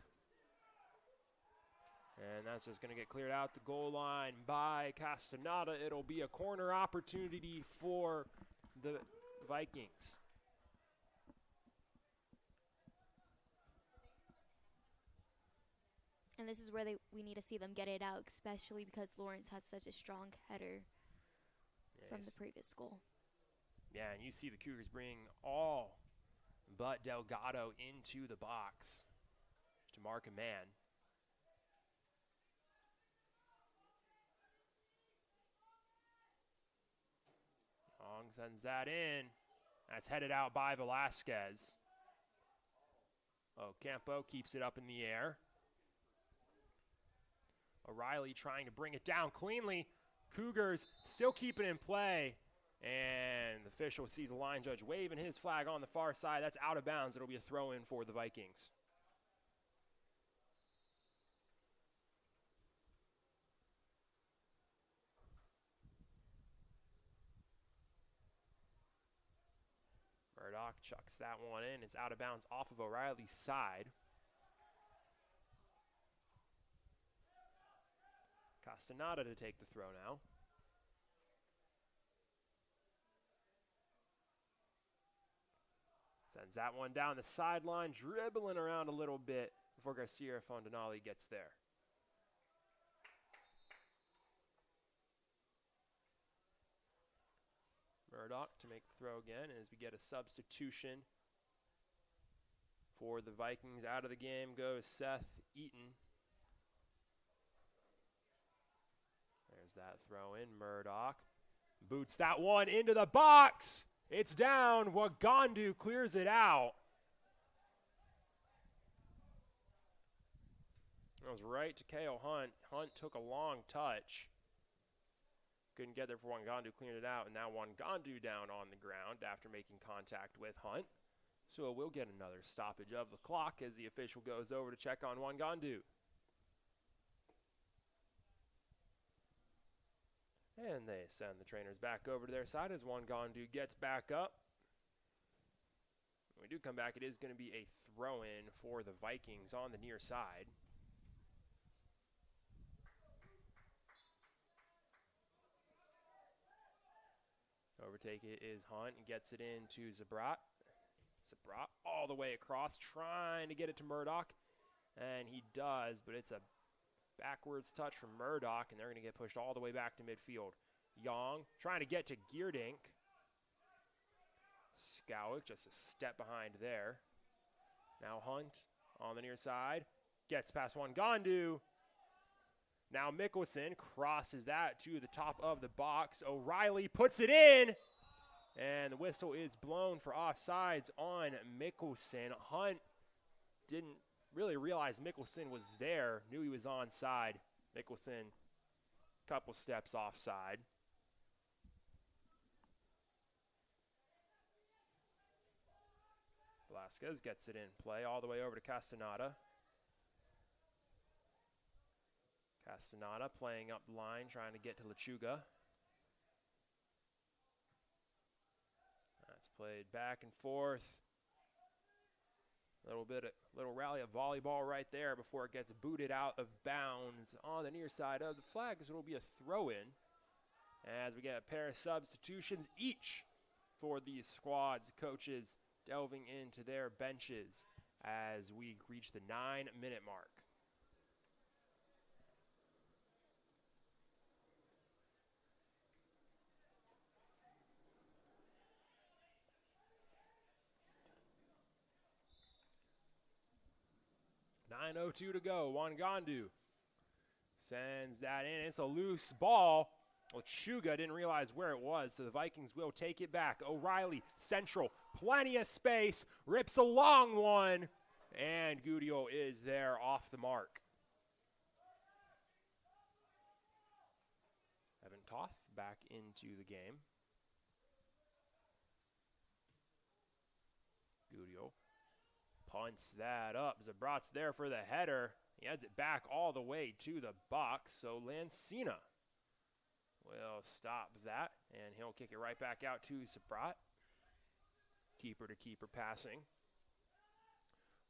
And that's just going to get cleared out the goal line by Castaneda. It'll be a corner opportunity for the Vikings. And this is where we need to see them get it out, especially because Lawrence has such a strong header from the previous goal. Yeah, and you see the Cougars bring all but Delgado into the box to mark a man. Long sends that in. That's headed out by Velasquez. Ocampo keeps it up in the air. O'Reilly trying to bring it down cleanly. Cougars still keeping it in play. And the official sees the line judge waving his flag on the far side. That's out of bounds. It'll be a throw-in for the Vikings. Murdoch chucks that one in. It's out of bounds off of O'Reilly's side. Castaneda to take the throw now. Sends that one down the sideline, dribbling around a little bit before Garcia Fontanali gets there. Murdoch to make the throw again as we get a substitution for the Vikings. Out of the game goes Seth Eaton. There's that throw in. Murdoch boots that one into the box. It's down. Wagandu clears it out. That was right to Kale Hunt. Hunt took a long touch. Couldn't get there for Wagandu, cleared it out, and now Wagandu down on the ground after making contact with Hunt. So we'll get another stoppage of the clock as the official goes over to check on Wagandu. And they send the trainers back over to their side as Wagandu gets back up. When we do come back, it is going to be a throw-in for the Vikings on the near side. Overtake it is Hunt and gets it into Zabrat. Zabrat all the way across, trying to get it to Murdoch. And he does, but it's a backwards touch from Murdoch, and they're going to get pushed all the way back to midfield. Young trying to get to Geerdink. Skowick just a step behind there. Now Hunt on the near side. Gets past Wagandu. Now Mickelson crosses that to the top of the box. O'Reilly puts it in. And the whistle is blown for offsides on Mickelson. Hunt didn't really realize Mickelson was there. Knew he was onside. Mickelson, couple steps offside. Velasquez gets it in play all the way over to Castaneda. Castaneda playing up the line, trying to get to Lechuga. That's played back and forth. Little rally of volleyball right there before it gets booted out of bounds on the near side of the flag, because it'll be a throw-in as we get a pair of substitutions each for these squads. Coaches delving into their benches as we reach the 9-minute mark. .9:02 to go. Wagandu sends that in. It's a loose ball. Lechuga didn't realize where it was, so the Vikings will take it back. O'Reilly, central, plenty of space, rips a long one, and Gudioh is there off the mark. Evan Toth back into the game. Gudioh punts that up. Zabrat's there for the header. He heads it back all the way to the box, so Lancina will stop that, and he'll kick it right back out to Zabrat. Keeper to keeper passing.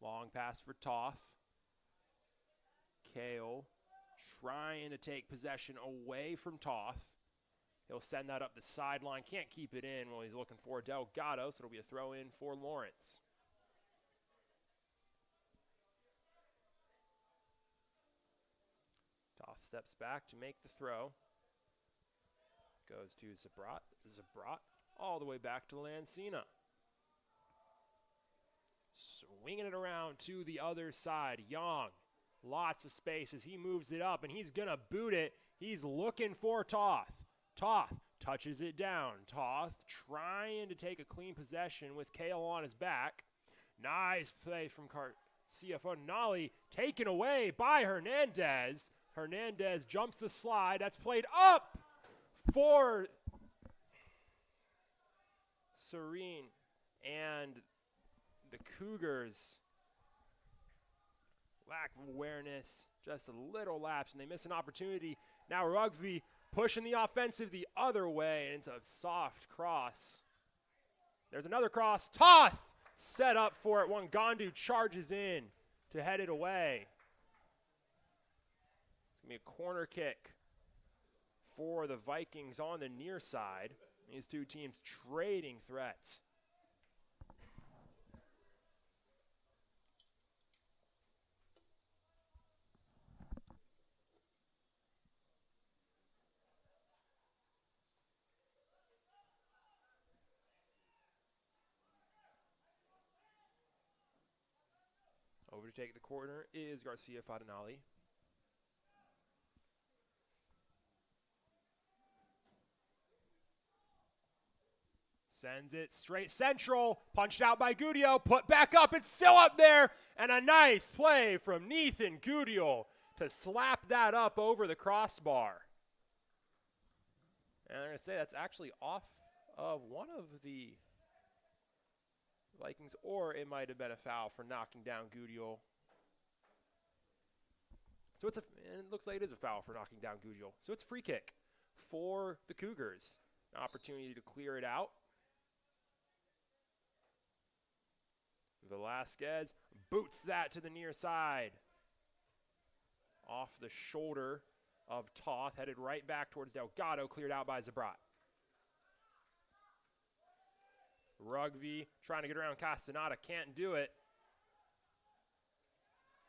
Long pass for Toth. Kale trying to take possession away from Toth. He'll send that up the sideline. Can't keep it in while he's looking for Delgado, so it'll be a throw in for Lawrence. Toth steps back to make the throw. Goes to Zabrat. Zabrat all the way back to Lancina. Swinging it around to the other side. Young, lots of space as he moves it up, and he's going to boot it. He's looking for Toth. Toth touches it down. Toth trying to take a clean possession with Kale on his back. Nice play from CFO Nolly, taken away by Hernandez. Hernandez jumps the slide. That's played up for Serene. And the Cougars, lack of awareness, just a little lapse, and they miss an opportunity. Now Rugby pushing the offensive the other way, and it's a soft cross. There's another cross. Toth set up for it. Wangandu charges in to head it away. It's going to be a corner kick for the Vikings on the near side. These two teams trading threats. Over to take the corner is Garcia Fadanali. Sends it straight central. Punched out by Gudioh. Put back up. It's still up there. And a nice play from Nathan Gudioh to slap that up over the crossbar. And I'm going to say that's actually off of one of the Vikings, or it might have been a foul for knocking down Gudioh. So it looks like it is a foul for knocking down Gudioh. So it's a free kick for the Cougars. An opportunity to clear it out. Velasquez boots that to the near side. Off the shoulder of Toth, headed right back towards Delgado, cleared out by Zabrat. Rugby trying to get around Castaneda, can't do it.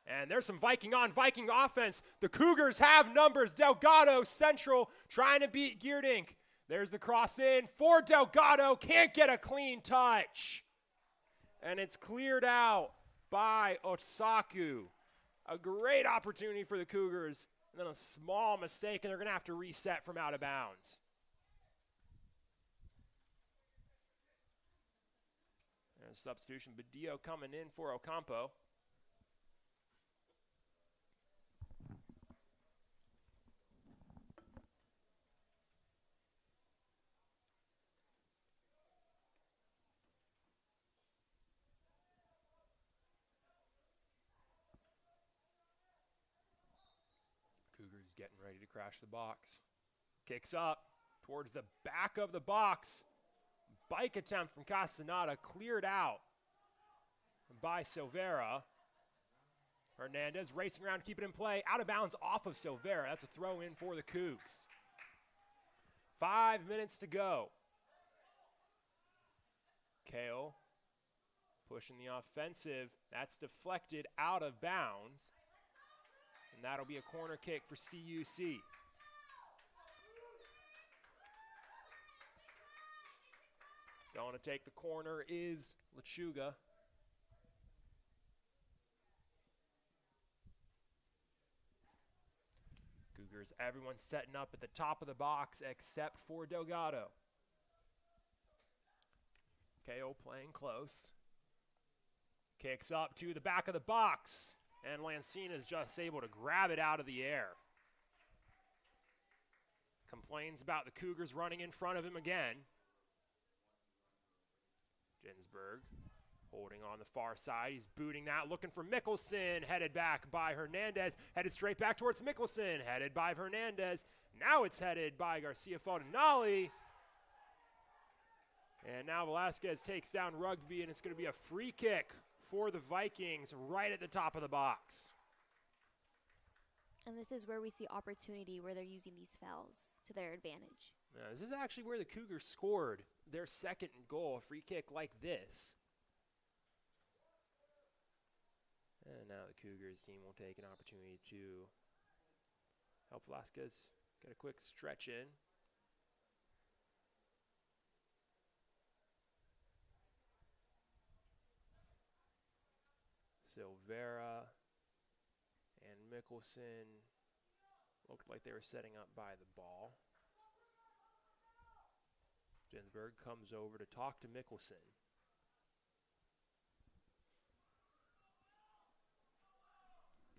And there's some Viking on Viking offense. The Cougars have numbers. Delgado central trying to beat Geerdink. There's the cross in for Delgado. Can't get a clean touch. And it's cleared out by Osaku. A great opportunity for the Cougars. And then a small mistake, and they're going to have to reset from out of bounds. And a substitution, Badillo coming in for Ocampo. Cougars getting ready to crash the box. Kicks up towards the back of the box. Bike attempt from Castaneda, cleared out by Silvera. Hernandez racing around to keep it in play. Out of bounds off of Silvera. That's a throw in for the Cougs. 5 minutes to go. Kale pushing the offensive. That's deflected out of bounds. And that'll be a corner kick for CUC. Going to take the corner is Lechuga. Cougars, everyone setting up at the top of the box except for Delgado. KO playing close. Kicks up to the back of the box. And Lancina is just able to grab it out of the air. Complains about the Cougars running in front of him again. Ginsberg holding on the far side. He's booting that, looking for Mickelson. Headed back by Hernandez. Headed straight back towards Mickelson. Headed by Hernandez. Now it's headed by Garcia Fadanali. And now Velasquez takes down Rugby, and it's going to be a free kick for the Vikings right at the top of the box. And this is where we see opportunity, where they're using these fouls to their advantage. This is actually where the Cougars scored their second goal, a free kick like this. And now the Cougars team will take an opportunity to help Velasquez get a quick stretch in. Silvera and Mickelson looked like they were setting up by the ball. Ginsburg comes over to talk to Mickelson.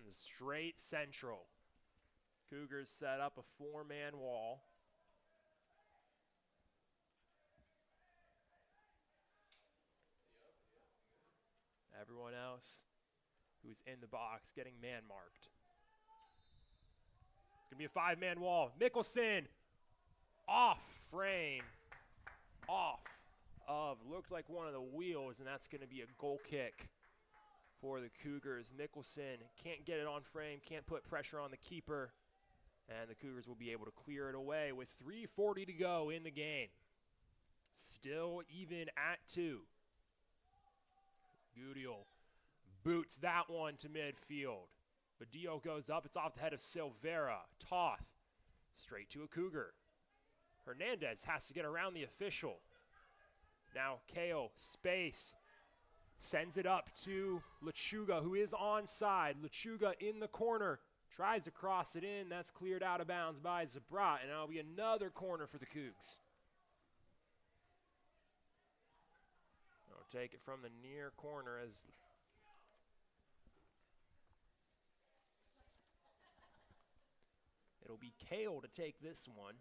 And straight central. Cougars set up a four-man wall. Everyone else who's in the box getting man-marked. It's going to be a five-man wall. Mickelson off frame. Off of, looked like one of the wheels, and that's going to be a goal kick for the Cougars. Mickelson can't get it on frame, can't put pressure on the keeper, and the Cougars will be able to clear it away with 3:40 to go in the game. Still even at 2. Gudil boots that one to midfield. Badillo goes up. It's off the head of Silvera. Toth straight to a Cougar. Hernandez has to get around the official. Now Kale, space. Sends it up to Lechuga, who is onside. Lechuga in the corner. Tries to cross it in. That's cleared out of bounds by Zabrat. And that'll be another corner for the Cougs. They'll take it from the near corner as it'll be Kale to take this one.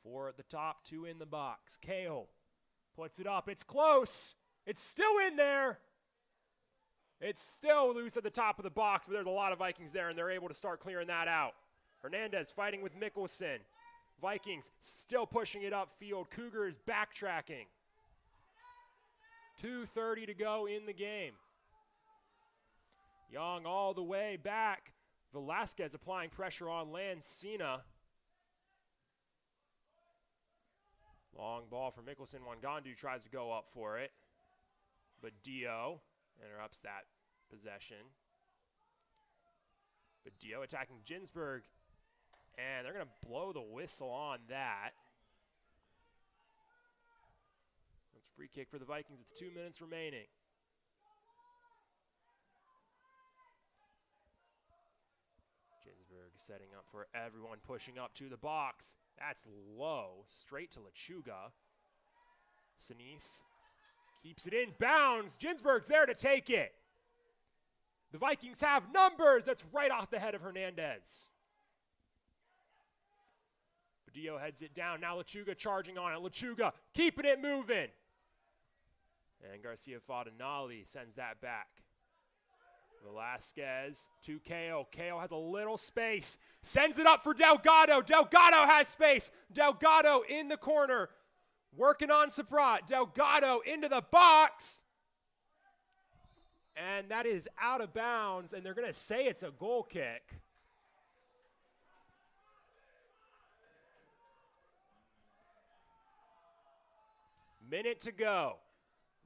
Four at the top, 2 in the box. Kale puts it up. It's close. It's still in there. It's still loose at the top of the box, but there's a lot of Vikings there, and they're able to start clearing that out. Hernandez fighting with Mickelson. Vikings still pushing it upfield. Cougars backtracking. 2:30 to go in the game. Young all the way back. Velasquez applying pressure on Lancina. Long ball for Mickelson. Wangandu tries to go up for it. But Dio interrupts that possession. But Dio attacking Ginsburg. And they're going to blow the whistle on that. That's a free kick for the Vikings with 2 minutes remaining. Ginsburg setting up for everyone, pushing up to the box. That's low, straight to Lechuga. Sinise keeps it in bounds. Ginsburg's there to take it. The Vikings have numbers. That's right off the head of Hernandez. Badillo heads it down. Now Lechuga charging on it. Lechuga keeping it moving. And Garcia Fadinali sends that back. Velasquez to Kale. Kale has a little space. Sends it up for Delgado. Delgado has space. Delgado in the corner. Working on Sabrat. Delgado into the box. And that is out of bounds. And they're going to say it's a goal kick. Minute to go.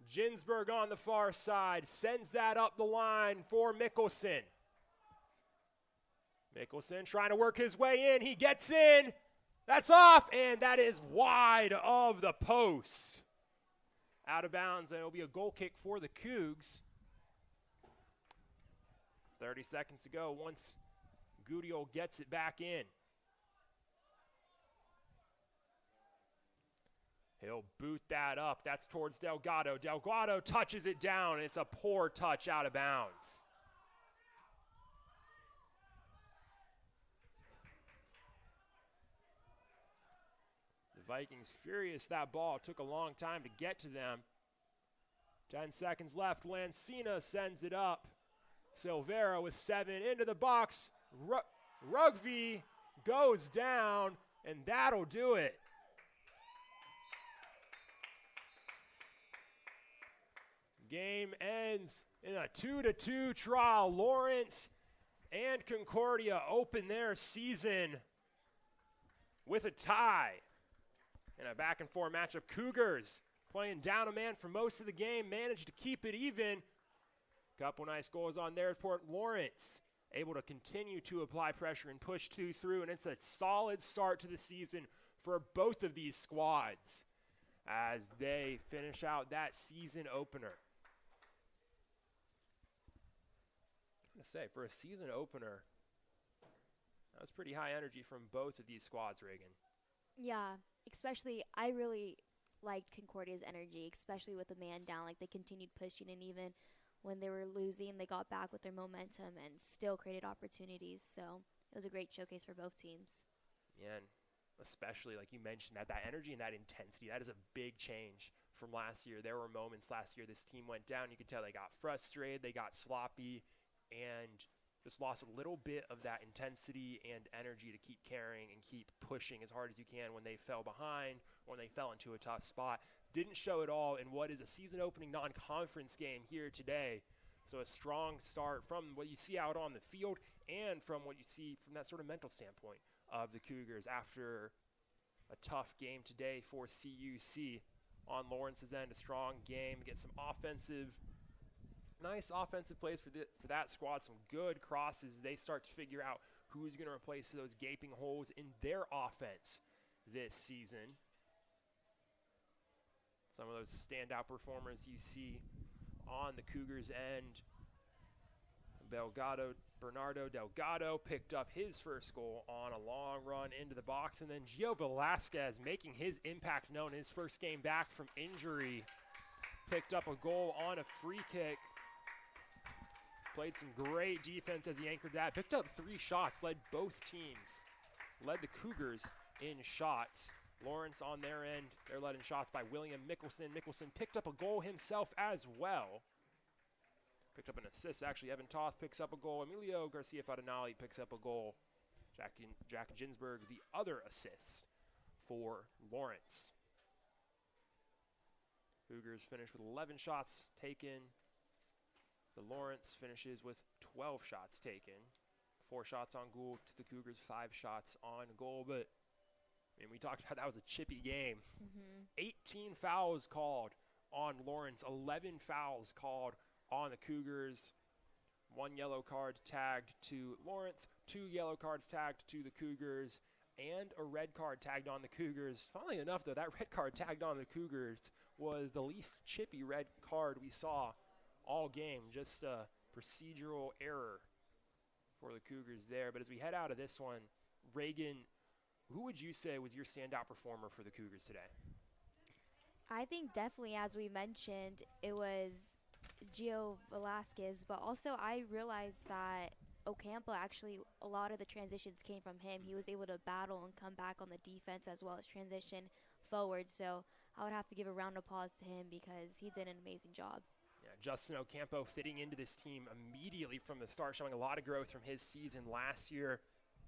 Ginsburg on the far side, sends that up the line for Mickelson. Mickelson trying to work his way in. He gets in. That's off, and that is wide of the post. Out of bounds, and it'll be a goal kick for the Cougs. 30 seconds to go once Gudil gets it back in. He'll boot that up. That's towards Delgado. Delgado touches it down. It's a poor touch out of bounds. The Vikings furious that ball. Took a long time to get to them. 10 seconds left. Lancina sends it up. Silvera with 7 into the box. Rugby goes down, and that'll do it. Game ends in a 2-2 draw. Lawrence and Concordia open their season with a tie in a back-and-forth matchup. Cougars playing down a man for most of the game, managed to keep it even. Couple nice goals on their part. Lawrence able to continue to apply pressure and push two through, and it's a solid start to the season for both of these squads as they finish out that season opener. I'm going to say, for a season opener, that was pretty high energy from both of these squads, Reagan. Yeah, especially I really liked Concordia's energy, especially with the man down. Like, they continued pushing, and even when they were losing, they got back with their momentum and still created opportunities. So it was a great showcase for both teams. Yeah, and especially, like you mentioned, that energy and that intensity, that is a big change from last year. There were moments last year this team went down. You could tell they got frustrated, they got sloppy, and just lost a little bit of that intensity and energy to keep carrying and keep pushing as hard as you can when they fell behind or when they fell into a tough spot. Didn't show it all in what is a season-opening non-conference game here today. So a strong start from what you see out on the field and from what you see from that sort of mental standpoint of the Cougars after a tough game today for CUC. On Lawrence's end, a strong game. Get some nice offensive plays for that squad, some good crosses. They start to figure out who's going to replace those gaping holes in their offense this season. Some of those standout performers you see on the Cougars' end. Bernardo Delgado picked up his first goal on a long run into the box, and then Gio Velasquez making his impact known his first game back from injury. Picked up a goal on a free kick. Played some great defense as he anchored that. Picked up 3 shots, led both teams. Led the Cougars in shots. Lawrence on their end, they're led in shots by William Mickelson. Mickelson picked up a goal himself as well. Picked up an assist, actually. Evan Toth picks up a goal. Emilio Garcia Farinali picks up a goal. Jack Ginsberg, the other assist for Lawrence. Cougars finish with 11 shots taken. The Lawrence finishes with 12 shots taken. 4 shots on goal to the Cougars, 5 shots on goal. But, I mean, we talked about that was a chippy game. 18 fouls called on Lawrence, 11 fouls called on the Cougars. 1 yellow card tagged to Lawrence, 2 yellow cards tagged to the Cougars, and a red card tagged on the Cougars. Funnily enough, though, that red card tagged on the Cougars was the least chippy red card we saw all game. Just a procedural error for the Cougars there. But as we head out of this one, Reagan, who would you say was your standout performer for the Cougars today? I think definitely, as we mentioned, it was Gio Velasquez, but also I realized that Ocampo, actually, a lot of the transitions came from him. He was able to battle and come back on the defense as well as transition forward. So I would have to give a round of applause to him because he did an amazing job. Yeah, Justin Ocampo fitting into this team immediately from the start, showing a lot of growth from his season last year.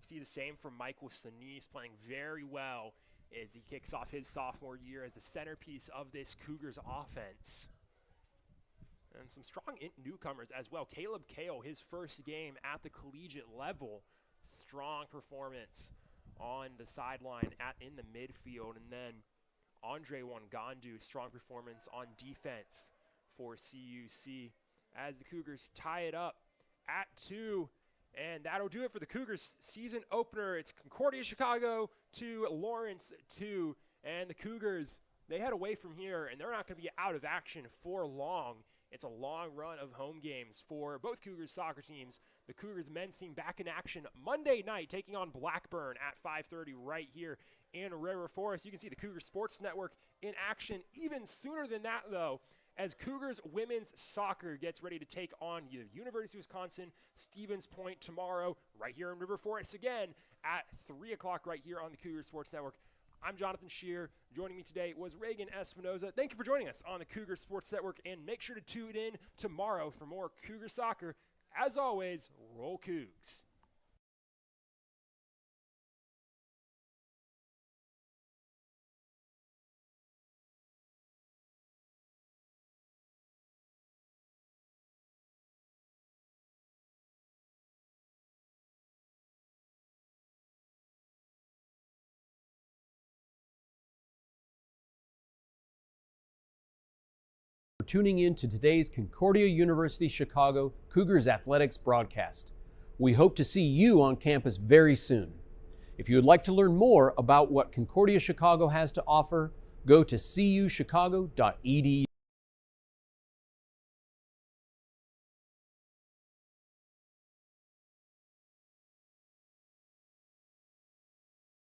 You see the same from Michael Sinise, playing very well as he kicks off his sophomore year as the centerpiece of this Cougars offense. And some strong newcomers as well. Caleb Kale, his first game at the collegiate level. Strong performance on the sideline in the midfield. And then Andre Wangandu, strong performance on defense for CUC as the Cougars tie it up at 2. And that'll do it for the Cougars season opener. It's Concordia Chicago 2, Lawrence 2. And the Cougars, they head away from here, and they're not going to be out of action for long. It's a long run of home games for both Cougars soccer teams. The Cougars men's team back in action Monday night, taking on Blackburn at 5:30 right here in River Forest. You can see the Cougars Sports Network in action even sooner than that, though, as Cougars women's soccer gets ready to take on the University of Wisconsin Stevens Point tomorrow right here in River Forest again at 3 o'clock right here on the Cougars Sports Network. I'm Jonathan Shear. Joining me today was Reagan Espinoza. Thank you for joining us on the Cougar Sports Network, and make sure to tune in tomorrow for more Cougar soccer. As always, roll Cougs. Tuning in to today's Concordia University Chicago Cougars Athletics broadcast. We hope to see you on campus very soon. If you would like to learn more about what Concordia Chicago has to offer, go to cuchicago.edu.